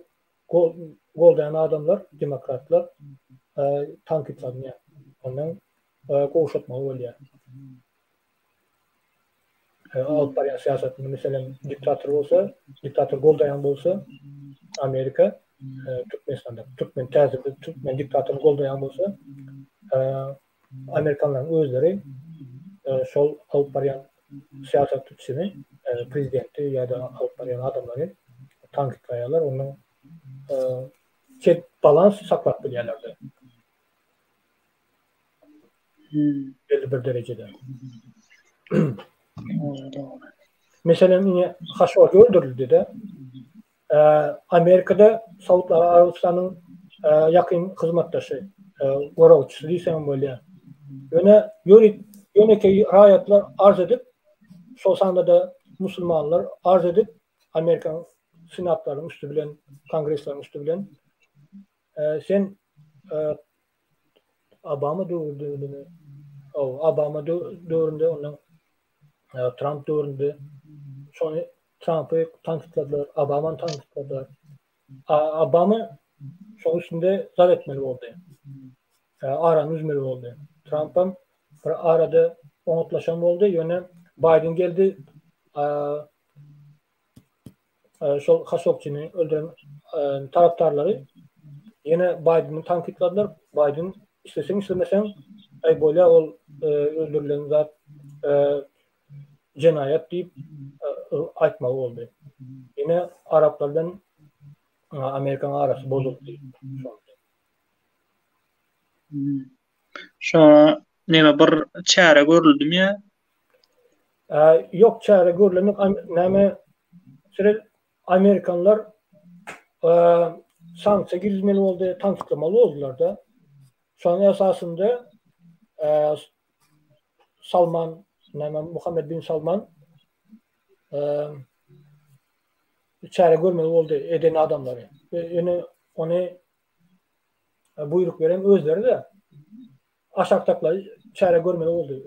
goldayan adamlar, demokratlar tankitlanýar. Ondan goşatmaly bolýar. Alpariyan siyasetinde mesela diktatör olsa, diktatör goldayan bolsa Amerika, Türkmenistan'da, Türkmen diktatörü goldayan bolsa Amerikanların özleri şol Alpariyan siyaset tutuşunu prezidenti ya da Alpariyan adamları tankitlayalar, onu balans saklap bilýärler. Belli bir derecede. Mesela yine Haşoğlu öldürüldü de Amerika'da Saudlar Arabistan'ın yakın hizmetdaşı Gorovçusu diýsem bolýar. Yöneki raýatlar arz edip soğusanda da Müslümanlar arz edip Amerikan senatlarının üstü bilen, kongreslerin üstü bilen sen Obama döwründe Obama döwründe ondan Trump döwründe sonra Trump'ı tanıtladılar, Obama'nı tanıtladılar. Obama son üstünde zar etmeli oldu. Aranı üzmeli oldu. Trump'ın arada onutlaşan oldu. Yöne Biden geldi. Şol Khashoggi'ni öldüren taraftarları yine Biden'ı tanıtladılar. Biden istesen istemesen bolýa ol öldürülen zat cenayet deyip aytmalı oldu. Yine Araplardan Amerikan arası bozuldu. Şoňa näme bir çäre görüldüm ya? Yok çäre görülemek näme Süre Amerikanlar sanksiya girmeli oldu, tanıklamalı oldular da. Şu an esasında Salman, Muhammed bin Salman çare görmeli oldu eden adamları. Yani onu buyruk veren özleri de aşaktaklar çare görmeli oldu.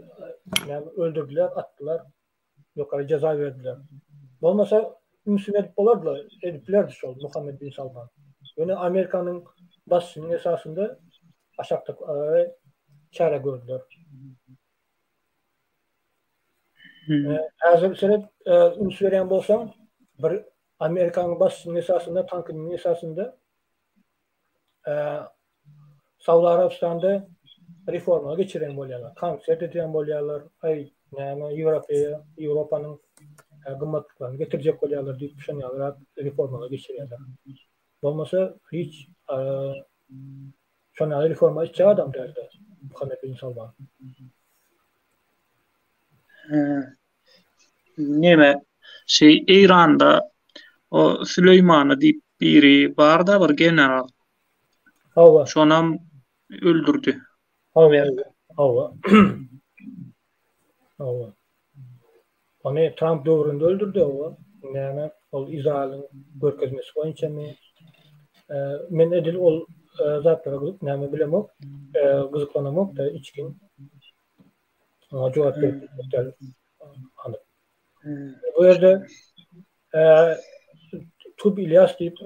Yani öldürdüler, attılar, yukarı ceza verdiler. Olmasa Müslüman ediplerdi şu Muhammed bin Salman. Yani Amerika'nın basının esasında aşaktakları çare gördüler. Hazır sebep Müslüman bolsam bir Amerika'nın basının esasında, tankının esasında Saudi Arabistan'da reforma geçiren bolýarlar. Kanser edilen bolýarlar. Avrupa'nın gymmatlyklaryny getirjek bolýarlar diýip düşünýärler, reformalar geçirýärler. Bolmasa hiç şona reforma içe adam derdi. Muhammed bin Salman. Neme İran'da o Süleyman'ı diýip biri bar da bir general. Hava. Şonam öldürdü. Hava. Onu Trump dövründe öldürdü o. Yani o İsrail'in görkezmesi boyunca men edil ol zatlara näme bilemok, gyzyklanamok da içkin. Ona jogap berdi. Bu yerde Tub İlyas deyip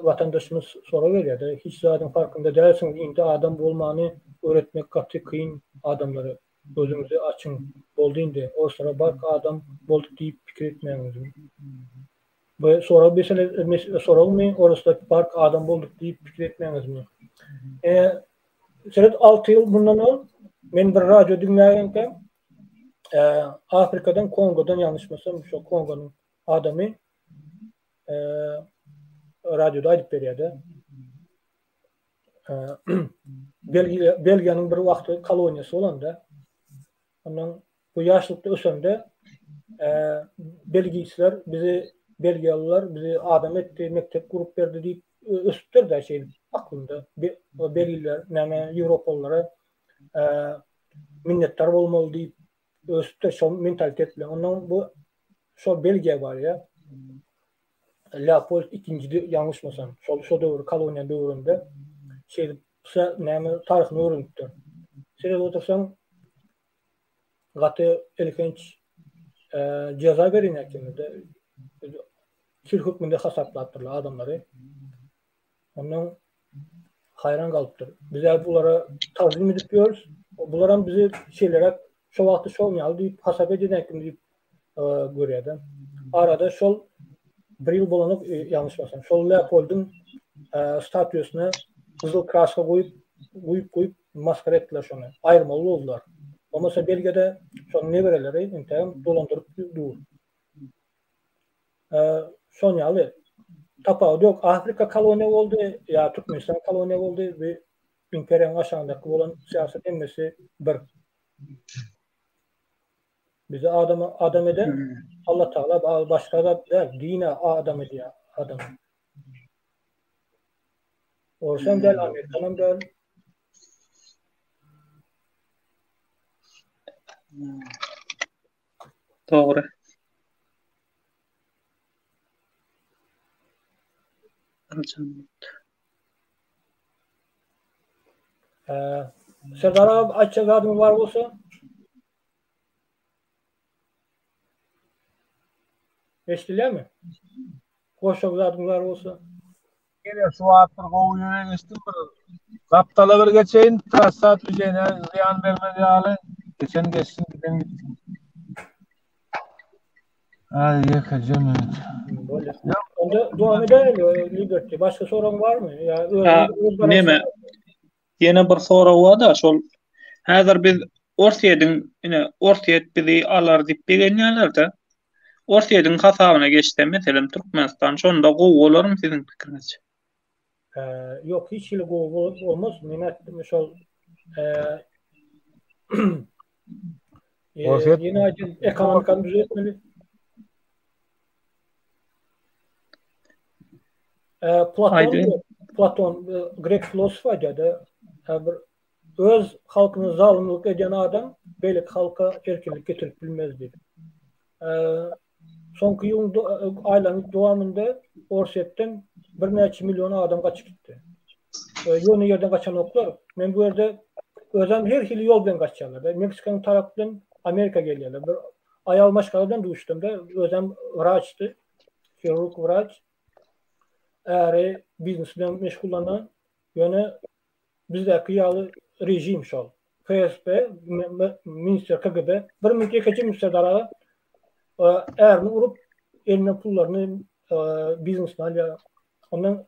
vatandaşımız soru veriyordu. Hiç zaten farkında değilsin. Indi adam olmanı öğretmek katı kıyın adamları. Gözünüzü açın. Oldu indi. O sıra bak adam oldu deyip fikir etmeyiniz. Bu soru mesela sorulmuyor. Orası da bak adam olduk deyip fikir etmeyiniz mi? Sırada 6 yıl bundan ol. Ben bir radyo dinlerken Afrika'dan, Kongo'dan yanlışmasam şu Kongo'nun adamı radyoda ayıp veriyordu. Belgiyanın bir vakti kolonyası olanda ondan bu yaşlıkta ösende Belgiyçiler Belgiyalılar bizi adam etti, mektep kurup verdi deyip ösüpler de şey aklında. Belgiler, yani Avrupalılara minnettar olmalı deyip ösüpler şu mentalitetle. Ondan bu şu Belgiya var ya Leopold II yanlışmasam şu dövrü koloniya dövründe tarihini öğrenipdir. Şöyle otursam gatı ilginç ceza verin hakiminde kir hükmünde hasaplattırlar adamları. Ondan hayran kalıptır. Bize bunlara tazim edip diyoruz. Bunların bizi şeylere şu vakti şolmayalı deyip hasap edin hakim deyip görüyordu. Arada şol bir yıl bolanıp yanlışmasam. Şol Leopold'un statüsüne kızıl kraska koyup maskara ettiler şunu. Ayrımalı oldular. Olmasa Belgi'de şunu ne vereleri intiham dolandırıp dur. Son yalı tapağı yok. Afrika koloni oldu ya Türkmenistan koloni oldu ve imperiyanın aşağındaki olan siyaset emmesi bir. Bizi adam eden Allah Teala başka da der. Dine adam ediyor adam. Orsan del Amerika'nın del. Doğru. Serdar abi açacak adım var olsa eşliler mi? Koşacak adım var olsa Gene şu attır kovuyu geçtim bir. Zaptalı bir geçeyin. Saat üzerine ziyan vermedi hali. Geçen geçsin giden gitsin. Hadi yakacağım evet. Böyle. Onda devam edelim Liberty. Başka sorun var mı? Ya neme? Yine bir soru var da şol hazır biz Orsiýe'den ine Orsiýet bizi alar diýip bilgenýärler-de. Orsiýe'den hasabyna geçdi meselem Türkmenistan şonda gowy bolarmy siziň pikirinizçe? Yok hiç ile gowy olmaz. Menet şol yine ekonomik düzeltmeli. Aydın. Platon Grek filosofaydı. Bir öz halkını zalimlik eden adam beylek halka erkinlik getirip bilmez dedi. Sonki aylanın doğamında Orset'ten bir neçe milyon adam kaçıp gitti. Yolu yerden kaçan oklar. Ben bu yerde özüm her hili yol ben kaçacağım. Meksikan tarafından Amerika geliyorlar. Bir ayal maşkaladan duyuştum da özüm vraçtı. Chirurg vraç. Eğer biznesle meşgulanan yöne bizdeki yağlı rejim şol. FSB, Minister KGB, bir müddetçe müstedara eğer urup eline pullarını biznesle ya ondan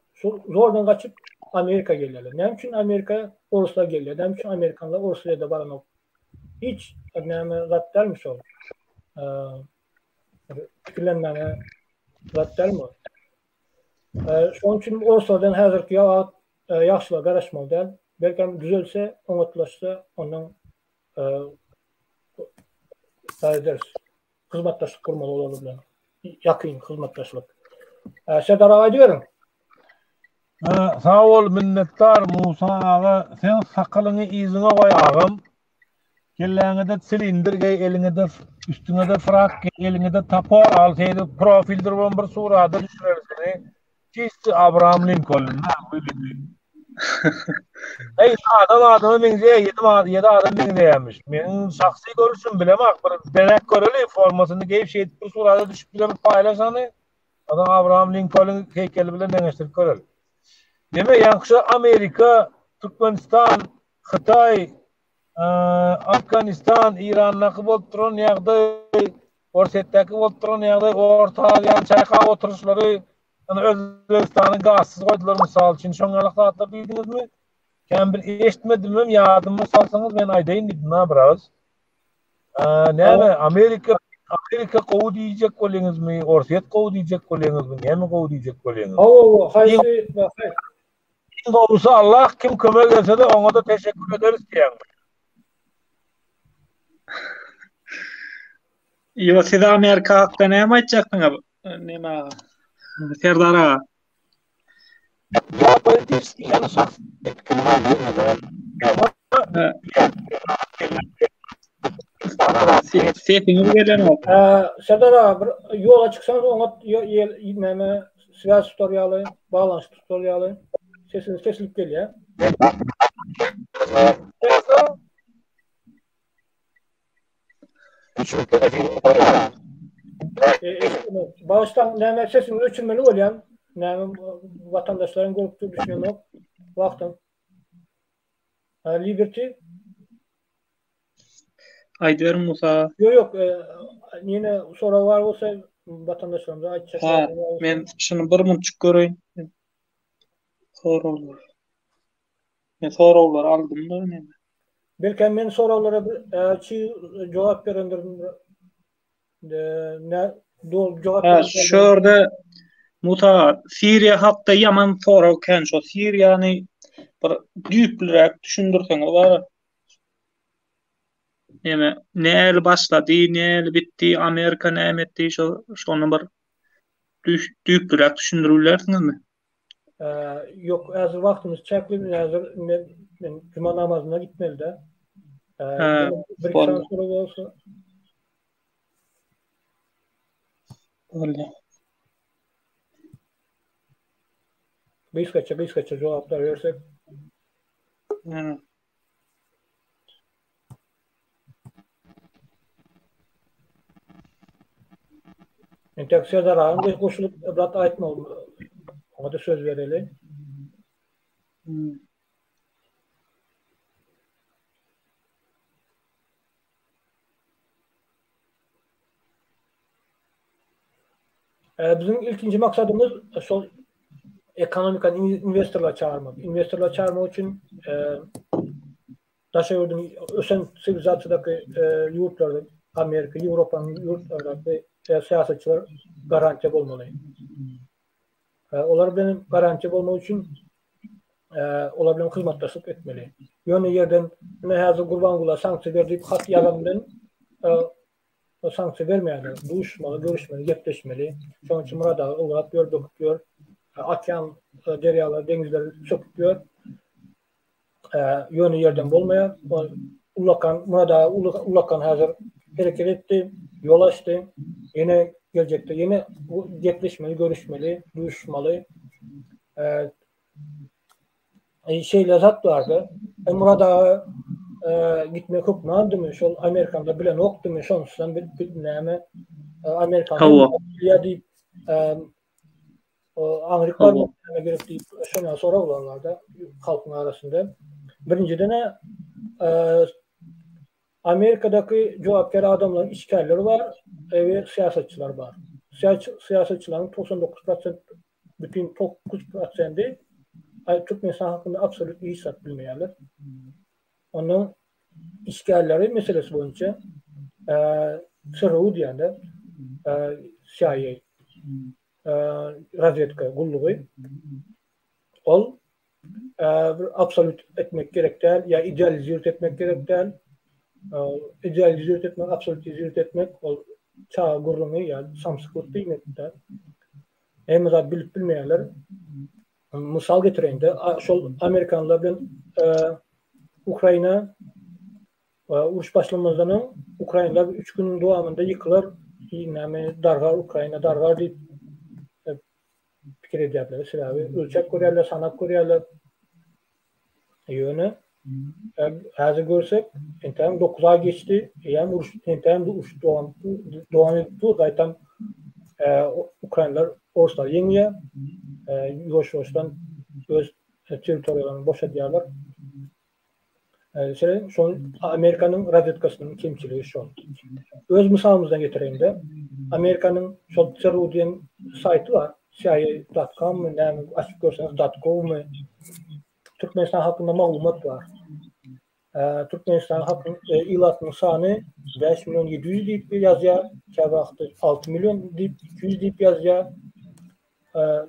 zordan kaçıp Amerika geliyorlar. Ne için Amerika Orus'a geliyor? Ne için Amerikanlar Orus'a da baran hiç önemli zat dermiş o. Fikirlenmene zat der mi? Şunun için Orus'dan hazırki yaşlılar karışmalı değil. Belki düzelse, onatlaşsa ondan ederiz. Hizmetleşlik kurmalı olabilir. Yakın hizmetleşlik. Sedar ağa diyorum. Sağ ol minnettar Musa ağa. Sen sakalını izine koy ağam. Kelleğine de silindir gey, eline de üstüne de frak gey, eline de tapor al. Seydi profildir bu bir surada düşürer seni. Çisti Abraham Lincoln. Ey adamı benziyor, yedi adam benziyormuş. Benim şahsi görüşüm bilemek. Bir denek göreli formasını giyip bir surada düşüp bile bir paylaşanı. Adam Abraham Lincoln heykeli bile deneştirip göreli. Demek yankışı Amerika, Türkmenistan, Xitay, Afganistan, İran'daki bolup duran ýagdaý, Orsetdäki bolup duran ýagdaý, Orta Aziýanyň çaýka oturuşlary, Özbekistanyň gazsyz goýdular mysal üçin şoňalyk zatlar bildiňizmi? Kem bir eşitmedim, ýadyma salsaňyz men aýdaýyn diýdim biraz. Näme Amerika gowy diýjek bolýaňyzmy, Orset gowy diýjek bolýaňyzmy, näme gowy diýjek bolýaňyz? Hayır. Kim gowsa Allah, kim kömek etse de oňa da teşekkür ederiz diýen. Yo, siz Amerika hakda näme aýtjakdyňyz? Näme? Serdar ağa. Ya politik yani şahs Sesiniz gelen ok. Sedar ağa bir yola çıksanız ona näme swaz tutorialy, bağlantı tutorialy sesiniz kesilip gelýär. Baştan näme sesini ölçülmeli bolýan, näme vatandaşlaryň görüp düşünmek wagtyn. Liberty. Aýdyr Musa. Yok, yine soru var bolsa vatandaşlarymyza aýtjak. Men şunu bir munçuk göreýin. Sorular. Men sorular aldım da näme? Belki men sorulara cevap berendirim. Ne cevap şurada Musa Siriya hakda yaman soru ken şo Siriyany bir düýplerek düşündirseňiz bar. Näme näle başlady, näle bitdi, Amerika näme etdi şonu bir düýplerek düşündirýärsiňizmi? Yok, hazır vaktimiz çekli, hazır men cuma namazına gitmeli de. Bir soru olsa. Öyle. Beş kaça cevaplar versek. Ben tek Serdar ağam bir koşulup ebrat aýtma. Ona da söz vereli. Bizim ilkinci maksadımız sol ekonomikan investorlar çağırmak. Investorlar çağırmak için daşayordun ösen sivilizasyadaki yurtlarda Amerika, Avrupa'nın yurtlarında siyasetçiler garanti olmalı. Onlar benim garanti olmak için olar bilen hizmetdaşlyk etmeli. Ýöne yerden ne hazır Gurbangulla sanksiýa berip hat ýagandan o sanksiýa bermeýärler. Duşmaly, görüşmeli, gepleşmeli. Şoň üçin murada ugat ýör. Akyan, deryalar, denizler söküyor. Yönü yerden bolmaya. Ulakan hazır hareket etti, yol açtı. Yine gelecekte, yine getleşmeli, görüşmeli, duyuşmalı. Şeyle zat vardı. Murada gitmek hukmandı mı? Şol Amerika'da bilen oktu mu? Şonsudan bir neme Amerika'da ya deyip Amerika var mı? Gerek deyip şuna sonra olanlarda halkın arasında. Birinciden Amerika'daki cevapkar adamların işgalleri var ve siyasetçiler var. Siyasetçilerin 99% bütün 9%'i Türkmenistan hakkında absolut iyi hissat bilmeyenler. Onun işgalleri meselesi boyunca sırrı diyenler CIA razvedka gulluğu ol absolut etmek gerek değil ya idealize etmek gerek değil. İdealize etmek, absolut idealize etmek ol çağ gurrunu ya samsıklık değilmekte. Hem de bilip bilmeyenler misal getireyinde şol Amerikanlar bilen Ukrayna uruş başlamazdan Ukraynalar 3 günün devamında yıkılır. Yani dargar Ukrayna dargar deyip fikir ediyorlar. Silahı ölçek koyarlar, sanat koyarlar. Yönü hazır görsek enten 9 ay geçti. Yani uruş enten uruş doğan etti. Gaytan Ukraynalar Orslar yeniyor. Yoştan öz teritoriyalarını boşaltıyorlar. Son Amerika'nın razvedkasının kimçiliği şu. Öz misalımızdan getireyim de Amerika'nın çok Sarudian saytı var. CIA.com yani açık görseniz .com Türkmenistan hakkında malumat var. Türkmenistan hakkında ilatının sanı 5 milyon 700 deyip yazıyor. Kavaqtı 6 milyon deyip 200 deyip yazıyor.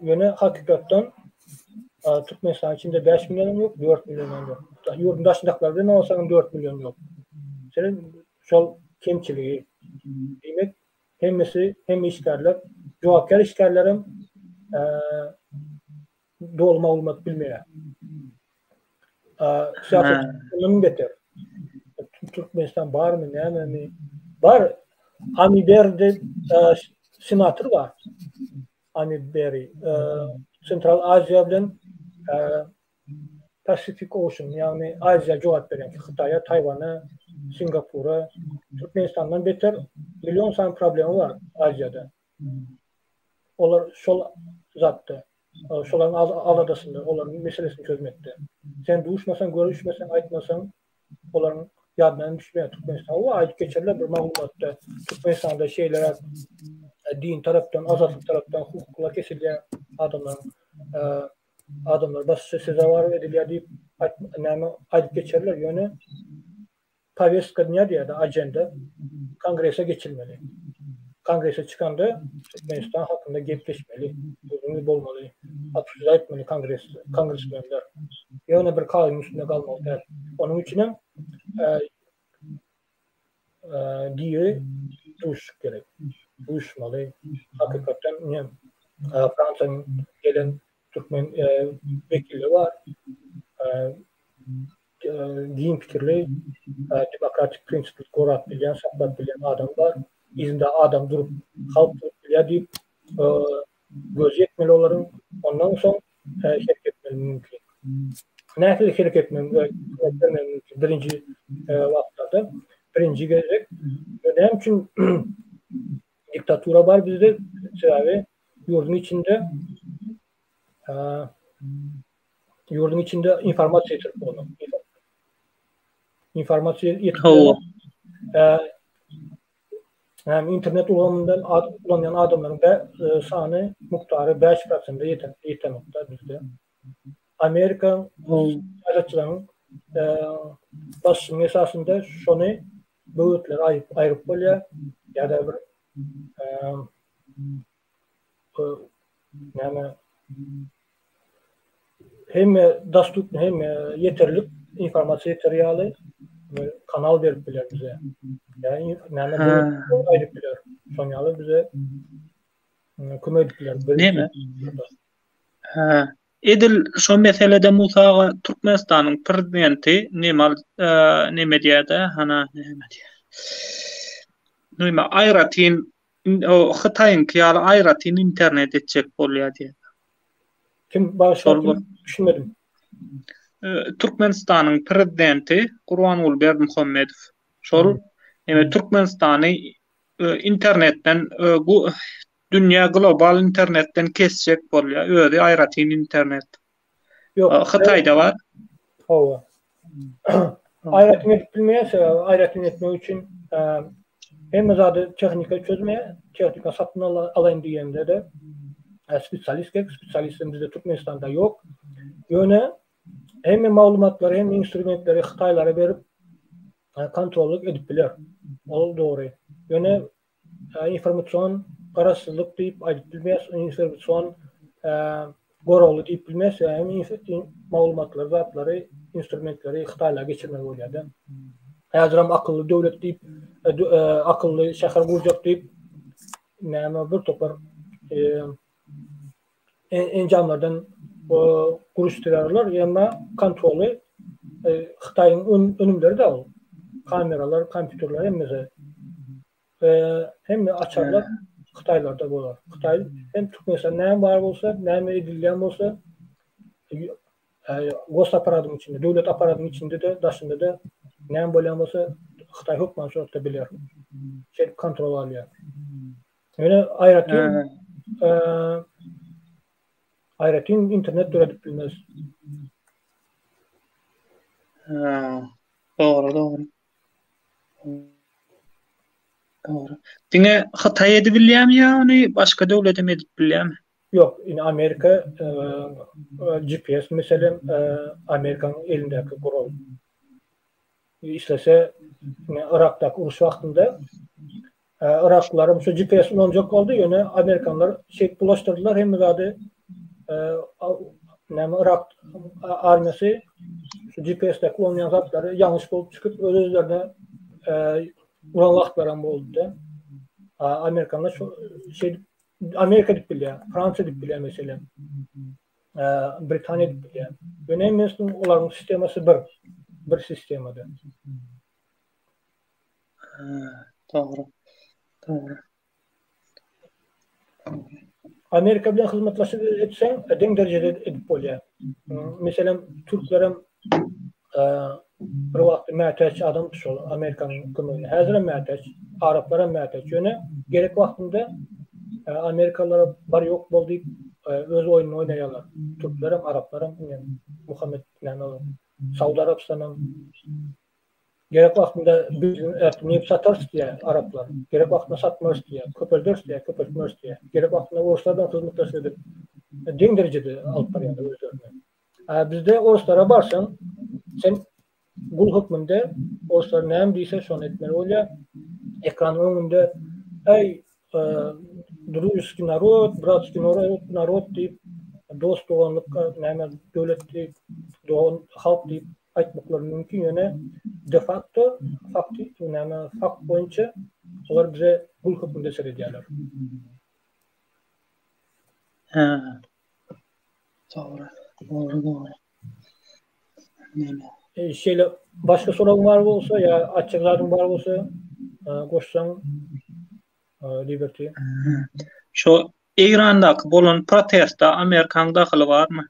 Yine hakikaten Türkmenistan içinde 5 milyon yok, 4 milyon yok. Yurdun daşındaklarda ne olsa 4 milyon yok. Senin şol kemçiliği demek hem işgaller, cevapkar işgallerim dolma olmak bilmeye. Siyasetçinin beter. Türkmenistan var mı ne mi? Var. Amiber'de senatör var. Amiberi. Central Asya bilen Pacific Ocean yani Asya cevap veren ki Xitay'a, Tayvan'a, Singapur'a, Türkmenistan'dan beter milyon san problemi var Asya'da. Onlar şol zattı. Şoların aladasında, onların meselesini çözmekte. Sen duyuşmasan, görüşmesen, aytmasan onların yadından düşmeyen Türkmenistan. O ayet geçerler bir malumatta Türkmenistan'da şeylere din taraftan, azatlık taraftan hukukla kesildiği adamlar basit size var ediliyor deyip ayet geçerler yönü Paveska ne diye de ajenda kongrese geçilmeli. Kongrese çıkanda Türkmenistan hakkında gepleşmeli, yolunu bulmalı, atışlar etmeli kongresmenler. Yani bir kağıdın üstünde kalmalı. Onun için diye duş gerek. Duşmalı. Hakikaten Fransa'nın gelen Türkmen vekili var. Din fikirli, demokratik prensipli korat bilen, saklat bilen adam var. İzinde adam durup halk ya deyip göz yetmeli onların ondan sonra hareket etmeli mümkün. Nasıl hareket etmeli mümkün? Birinci vakitte birinci gelecek. Önemli için diktatura var bizde abi yurdun içinde informasyon yetirip onu. İnformasyon yetirip yani internet kullanmayan adamların da sanı miktarı 5% yetemekte bizde. Amerika siyasetçilerin basının esasında şunu boyutlar ayırıp böyle ya da bir yani hem dastuk hem yeterli informasyon yeterli kanal verip bilir bize. Yani ayırıp bilir. Sonyalı bize kömür bilir. Değil mi? Ha. Edil şu meselede Musa Türkmenistan'ın prezidenti neme diýär hana neme diýär. Nime Ayratin o Hytaýynky ýaly Ayratin internet etjek bolýar diýär. Kim başka Şol kim düşünmedim. Türkmenistan'ın prezidenti Gurbanuly Berdimuhammedow. Şol Türkmenistany internetten dünýä global internetten kesjek bolýar. Özi Ayratin internet. Yok. Hytaýda bar. Hova. Ayratin edip bilmeýärse, ayratin etmek üçin hem zady tehnika çözmeye, tehnika satyn alaýyn diýende de spesialist gerek, spesialistin bizde Türkmenistan'da yok. Yöne hem maglumatlary hem instrumentleri Hytaýlara berip kontrollük edip biler. O doğru. Yöne informasyon garaşsyzlyk diýip aýdyp bilmeýär, informasyon goragly diýip bilmeýär, hem maglumatlar, zatlary, instrumentleri Hytaýlara geçirmek bolýar. Häziram akıllı döwlet diýip, akıllı şäher gurjak diýip, näme bir topar enjamlardan guruşdurarlar, ýa-da kontroly Hytaýyň önümleri de ol. Kameralar, kompýuterler hem açarlar Hytaýlarda bolar. Hytaý hem Türkmenistan näme bar bolsa, näme edilýän bolsa, gos aparatyň içinde, döwlet aparatynyň içinde de, daşynda da näme bolýan bolsa, Hytaý hökümet şortda biler. Kontrol alýar. Ýöne Ayratin internet döredip bilmez. Doğru. Diňe Hytaý edip bilýärmi ýa-ni başga döwletem edip bilýärmi? Yok, yine Amerika GPS mesela Amerika'nın elindeki kural. İşlese Irak'taki uruş vaktinde Iraklılar şu GPS olacak oldu yine Amerikanlar bulaştırdılar hem de Irak armiyası şu GPS'te kullanılan zatları yanlış bulup çıkıp özlerine ulan vaktlaran oldu. Amerikanlar şu Amerika dip bilýär, Fransa dip bilýär mesela. Britanya dip bilýär. Önemli olaryň sistemasy bir sistemada. Doğru. Amerika bilen hyzmatlaşyp etseň, deň derejede edip bolýar. Mesela Türklerim bir wagt mätäç adam şol Amerikanyň kömegine. Häzir mätäç, Araplara mätäç. Ýöne gerek wagtynda Amerikalılara bar yok bol deyip öz oyununu oynayalar. Türklerim, Araplarım, Muhammed Saudi Arabistan'ın gerek vaktinde bizim neyip satarız diye Araplar. Gerek vaktinde satmarız diye, köpürdürüz diye, köpürtmürüz diye. Gerek vaktinde Oruslardan hizmetler edip den derecede alıplar yani özlerine. Bizde Oruslara barsan sen gul hükmünde Oruslar neyim deyse şonu etmeli öyle ekranın önünde ey дружеский народ, братский народ deyip dost doğanlıkka, näme döwlet deyip, doğan halk deyip aýtmaklary mümkin ýöne de facto fakt boýunça olar bize gul hükmünde seredýärler. Doğru. Şeýle başga soragyň bar bolsa ýa açyk zadyň bar bolsa goşsaň Liberty. Şu İran'daki bolan protestda Amerika'nın daxily barmy?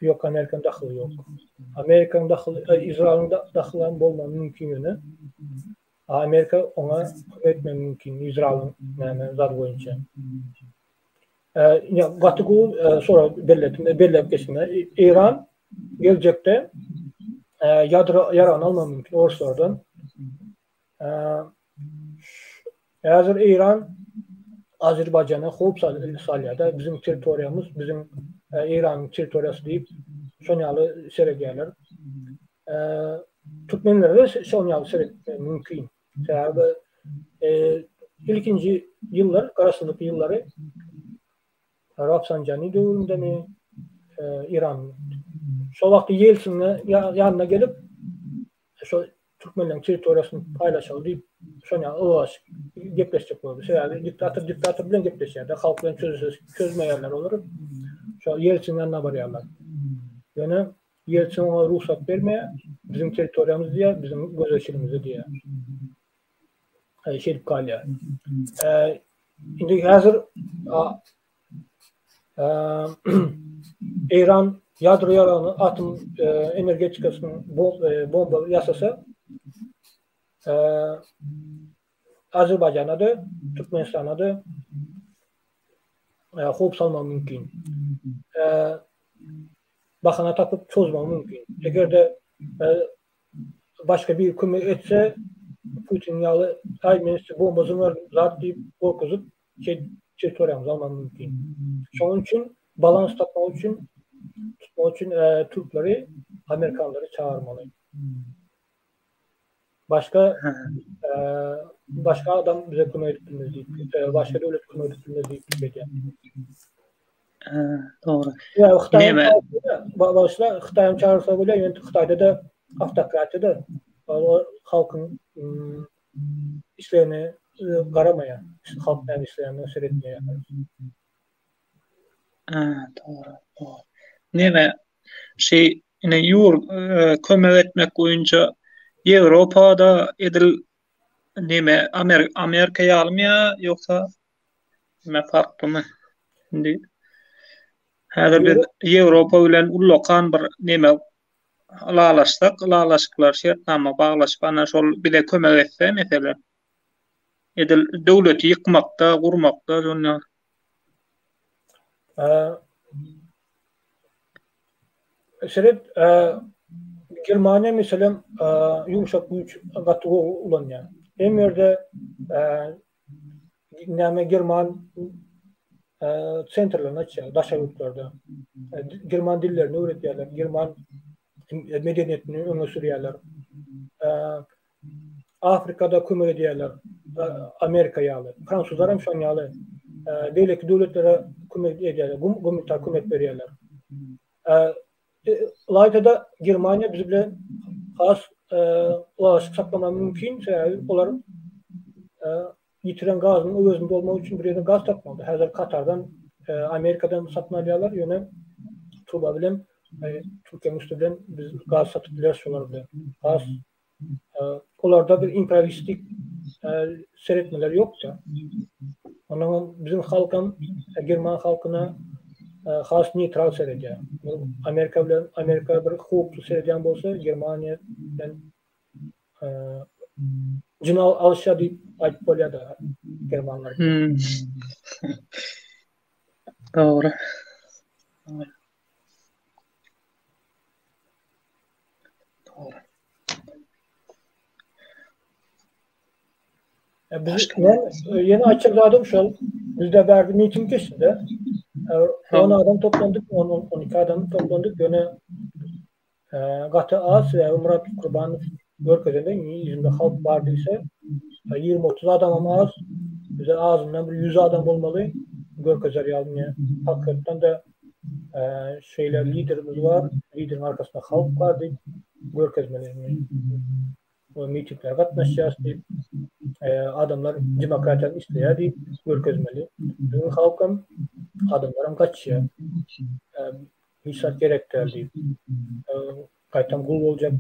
Yok, Amerika'nın daxily yok. Amerika'nın daxily, İsrail'in daxily bolmagy mümkin ýöne. Amerika ona etmek mümkin, İsrail'in zat boýunça. Gatygu sonra bellep geçme. İran gelecekte yaran alma mümkin Oruslardan. Hazır İran Azerbaycan'a hop salýada bizim territoriyamız, bizim İran'ın territoriyası deyip şonyalı seredýärler. Türkmenlere de şonyalı seredýär mümkin. Sebäbi ilkinci yıllar, Karasylyk yılları Rafsanjani döwründe mi İran şol wagty Yeltsin'e ýanyna gelip şol Türkmenlerin territoriyasyny paylaşaly diýip şoňa ulaş gepleşjek boldy. Sebäbi diktator bilen gepleşýär, halk bilen çözmeýärler olur. Şu Yeltsin'den ne barıyorlar. Yani Yeltsin ona ruhsat vermeye bizim teritoriyamız diye, bizim gözleşirimizi diye. Şerif kalya. Şimdi hazır İran yadro yalanı atom energetikasının bomba yasası Azerbaycan'a da Türkmenistan'a da hop salma mümkün. Bakana tapıp çözme mümkün. Eğer de başka bir hükümet etse Putin yalı Ermenisi bombasını zat deyip korkuzup teritoriyamızı almam mümkün. Onun için balans tutmak için Türkleri, Amerikanları çağırmalı. Başka adam bize konu ettirmez deyip, başka devlet konu ettirmez deyip dedi. Doğru. Ya Xitay'ın çağırsa bile, yani Xitay'da da автократия da halkın işlerini qaramaya, halkların işlerini seyretmeye. Doğru. Neme yine kömek etmek boyunca Avrupa'da edil neme Amerika'ya almaya yoksa neme farklı mı? Şimdi hazır bir Avrupa bilen ullokan bir neme alalaşıklar şertnama bağlaşıp ana şol bile kömek etse mesela edil devleti yıkmakta, kurmakta sonra Şeret Germanya mesela yumuşak güç gatı olan yani. Hem yerde German centerlarını açıyor, daşarlıklarda. German dillerini öğretiyorlar, German medeniyetini öne sürüyorlar. Afrika'da kömür ediyorlar, Amerika'ya alır. Fransızlar hem şu an alır. Devletlere kömür ediyorlar, gümrükler kömür veriyorlar. Layta'da Germanya bizimle has ulaşık saklama mümkün. Onlar yitiren gazın özünde olmak için bir yerden gaz takmalı. Hazır Katar'dan, Amerika'dan satın alıyorlar. Yöne Tuba bilem Türkiye Müslüman biz gaz satıp biliyorlar bile. Gaz onlarda bir imperialistik seyretmeler yok da. Onun bizim halkın, German halkına has neytral seyrediyor. Amerika bir hukuklu seyrediyen olsa Germanya'dan cinal alışa deyip ayıp oluyor da Germanlar. Doğru. Yeni açıkladım şu an. Bizde verdi miting geçti. 10 adam toplandık, 12 adam toplandık. Yine Gata As ve Murat Kurbanov Görkezen'de yüzünde halk vardıysa 20-30 adam az. Bize ağzından bir 100 adam olmalı. Görkezer yalnız. Hakikaten de liderimiz var. Liderin arkasında halk var deyip Görkezmelerini o mitingler katlaşacağız deyip adamlar demokratiyat isteyer deyip Görkezmeli. Bizim halkım adamlarım kaçıyor. Hissat gerektir deyip kaytan gul olacak,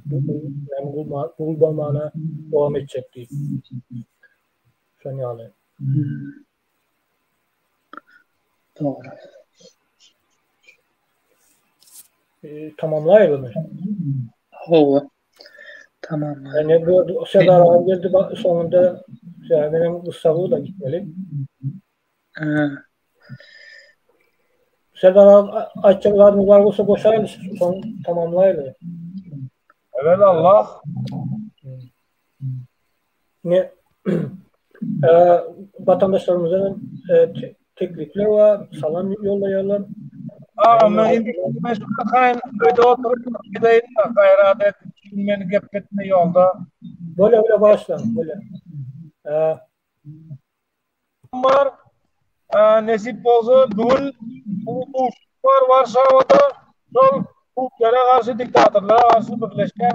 gul balmağına devam edecek deyip şunu alayım. Doğru. Tamamlayalım mı? Hova. Tamam. Yani bu Serdar abi geldi sonunda benim Mustafa da gitmeli. Serdar abi açacaklarımız var olsa boşayalım. Son tamamlayalım. Evet Allah. Ne vatandaşlarımızın teklifler var. Salam yollayalım. Ama indi meşgul kayn öde oturup gideyim de gayradet beni gepetme yolda. Böyle başlan böyle. Var nesip olsa bugün var Varşava'da sol Türklere karşı diktatörlere karşı birleşken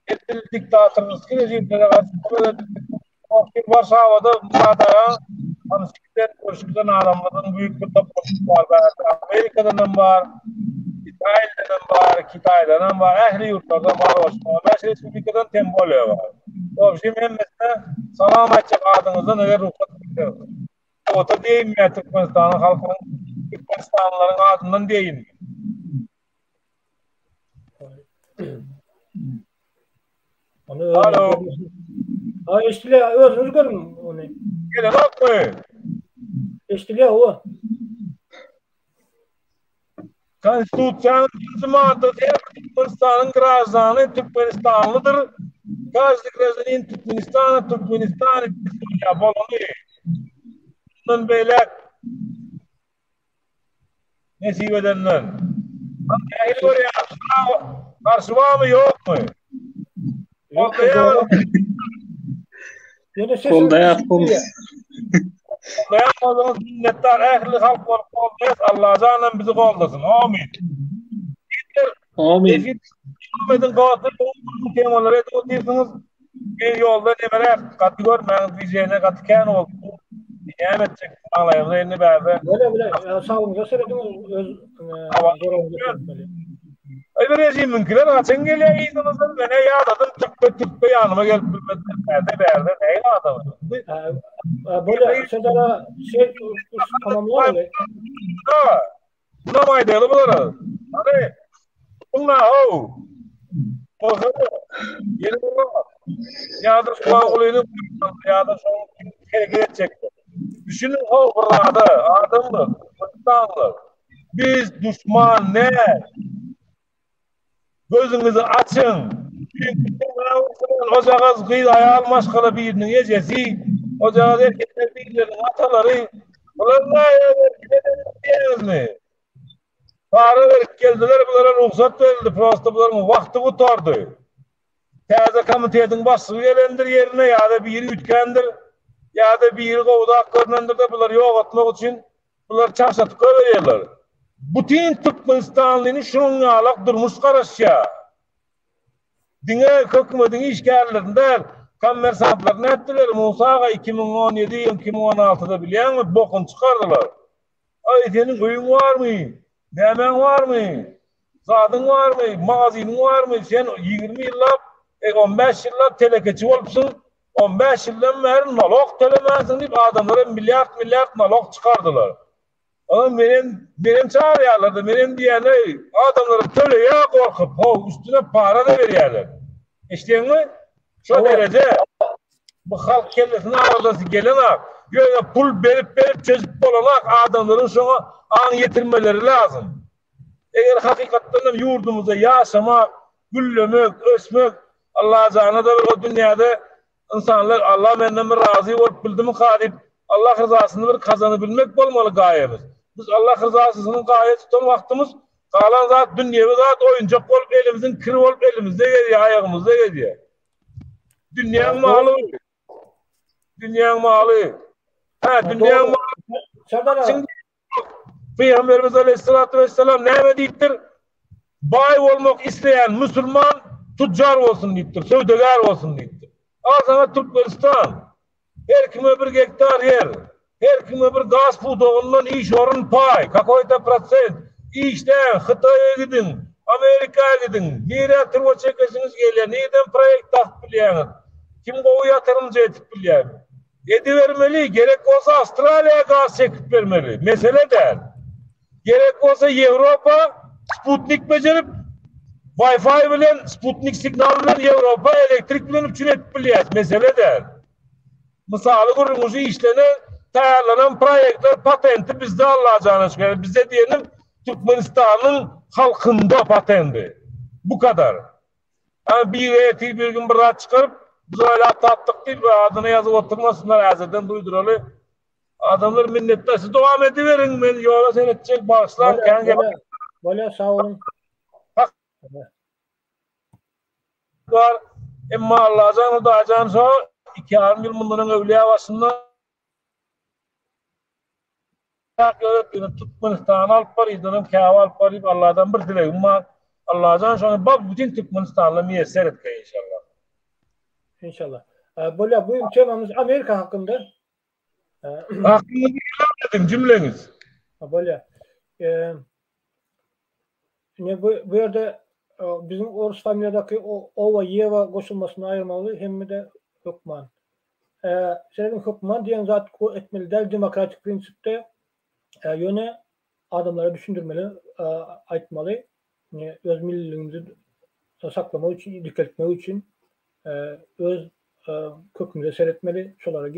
etil diktatörlük rejimlere karşı Varşava'da Madaya Ansikler görüşüden adamların büyük bir topluluk var. Amerika'dan var, İsrail'den var, Kitay'dan var, ehli yurtlardan var. Osmanlı Respublika'dan tembole var. O şimdi mesela salam açacak adınızda neler ruhsat ediyor. O da değil mi Türkmenistan'ın halkının, Türkmenistanlıların adından değil mi? Alo. Eştile özünüz görün onu. Gelen ok mu? Eştile o. Konstitusiyanın birinci maddesi Türkmenistan'ın grazanı Türkmenistanlıdır. Gazlı grazanın Türkmenistan'ı bolunu. Bunun böyle nesip edenler. Yani oraya karşı var mı yok mu? Yok. Kolda yapmamız. Dayanmadığınız milletler ehli halk olmayız. Allah canım bizi koldasın. Amin. Amin. Hükümetin kavatı bu temaları ediyorsunuz. Bir yolda nemeler katı görmeyin. Diyeceğine katı kâin oldu. Diyeceğim edecek. Ağlayımda elini verdi. Böyle sağlığınıza söyledim. Öyle rejim mümkünler. Açın geliyor. İyisiniz. Bana yağdadım. Tıkkı yanıma gelip verdi. Neyle adamı? Böyle şeylere tamamlar mı? Buna maydayalı bularız. Hadi. Buna o. Yeni bular. Yağdır kulağılığını yağdır sonra hareket edecektir. Düşünün o burada. Adımdır. Kırtandır. Biz düşman ne? Gözünüzü açın. Ocağız kıyı ayağın maşkala birinin yecesi. Ocağız erkekler birinin ataları. Ulan ne yapıyorsunuz mi? Tarih verip geldiler, bunlara ruhsat verildi. Prosta bunların vakti tutardı. Taze komitetin başı gelendir yerine ya da bir ütkendir. Ya da bir kovda görünendir de bunları yok etmek için bunlar çarşatık veriyorlar. Bütün Türkmenistanlı'nın şunun alak durmuş karışya. Dine hükümetin işgallerinde kommersantlar ne ettiler? Musa'ga 2017-2016'da biliyor musun? Bokun çıkardılar. Ay senin köyün var mı? Hemen var mı? Zadın var mı? Magazinin var mı? Sen 20 yıllar, 15 yıllar telekeçi olmuşsun. 15 yıldan beri nalog tölemezsin deyip adamlara milyar nalog çıkardılar. Ama benim çağırıyorlardı. Benim diyene adamlara töleye korkup üstüne para da veriyorlar. İşte mi? Şu derece bu halk kellesine ağırdası gelen böyle pul verip çözüp olarak adamların şuna an getirmeleri lazım. Eğer hakikaten yurdumuza yaşamak, güllemek, ösmek, Allah canı da o dünyada insanlar Allah benden bir razı olup bildi mi kadip Allah rızasını bir kazanabilmek olmalı gayemiz. Biz Allah rızasının gaye tutan vaktimiz kalan zat dünyada zat oyuncak olup elimizin kiri olup elimizde geliyor, ayağımızda geliyor. Dünyanın malı. Dünyanın malı. Dünyanın malı. Şimdi Peygamberimiz Aleyhisselatü Vesselam ne deyiptir? Bay olmak isteyen Müslüman tüccar olsun deyiptir, sövdegar olsun deyiptir. Al sana Türkmenistan. Her kime bir hektar yer. Her kime bir gaz puduğundan iş orun pay. Kakoyta prosent. İşten Hıtay'a gidin. Amerika'ya gidin. Nereye tırva çekesiniz geliyor. Neyden proyekt takip biliyorsunuz? Kim kovu yatırımcı etip biliyor. Edivermeli. Gerek olsa Avustralya'ya gaz çekip vermeli. Mesele değil. Gerek olsa Avrupa Sputnik becerip Wi-Fi bilen Sputnik signal bilen Avrupa elektrik bilen üçün etip biliyor. Mesele değil. Misalı kurumuzu işlene tayarlanan proyektler patenti bizde Allah'a şükür. Bize diyelim Türkmenistan'ın halkında patenti. Bu kadar. Yani bir gün bir rahat çıkarıp biz öyle tattık değil ve adını yazıp oturmasınlar azeden duyduralı. Adamlar minnettarsı devam ediverin. Ben yola seyredecek bağışlar. Böyle sağ olun. Var. Emma Allah'a canı da acan sağ 2 yıl bunların evliya vasından Türkmenistan alıp paraydım, kâva alıp parayıp Allah'dan bir dileğim var. Allah'tan sonra bak bütün Türkmenistan'la müyesser etki inşallah. İnşallah. Böyle bu temamız Amerika hakkında. Aklınızı ilan edin cümleniz. Böyle. Ne bu yerde bizim Orus familyadaki ova yeva koşulmasını ayırmalı hem de hukman. Senin hukman diyen zat etmeli der demokratik prinsipte yöne adamlara düşündürmeli, aytmalı. Öz milliliğimizi saklama için, dikkat etmek için öz kökümüze seyretmeli, şolara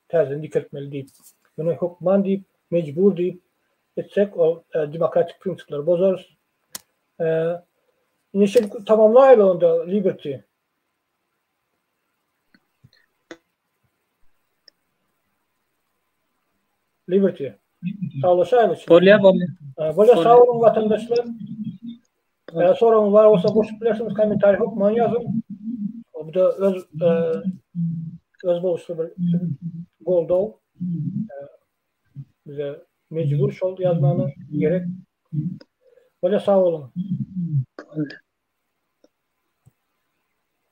terzen dikkat etmeli deyip. Yöne hukman deyip, mecbur deyip etsek o demokratik prinsipleri bozarız. Neşe tamamlayla onda Liberty. Liberty. Sağlaşayla. Bolya. Böyle sağ olun vatandaşlar. Sorun var olsa boşluk bilirsiniz komentarı hukman yazın. Bu da öz boluşlu bir golda bize mecbur şol yazmanı gerek. Böyle sağ olun.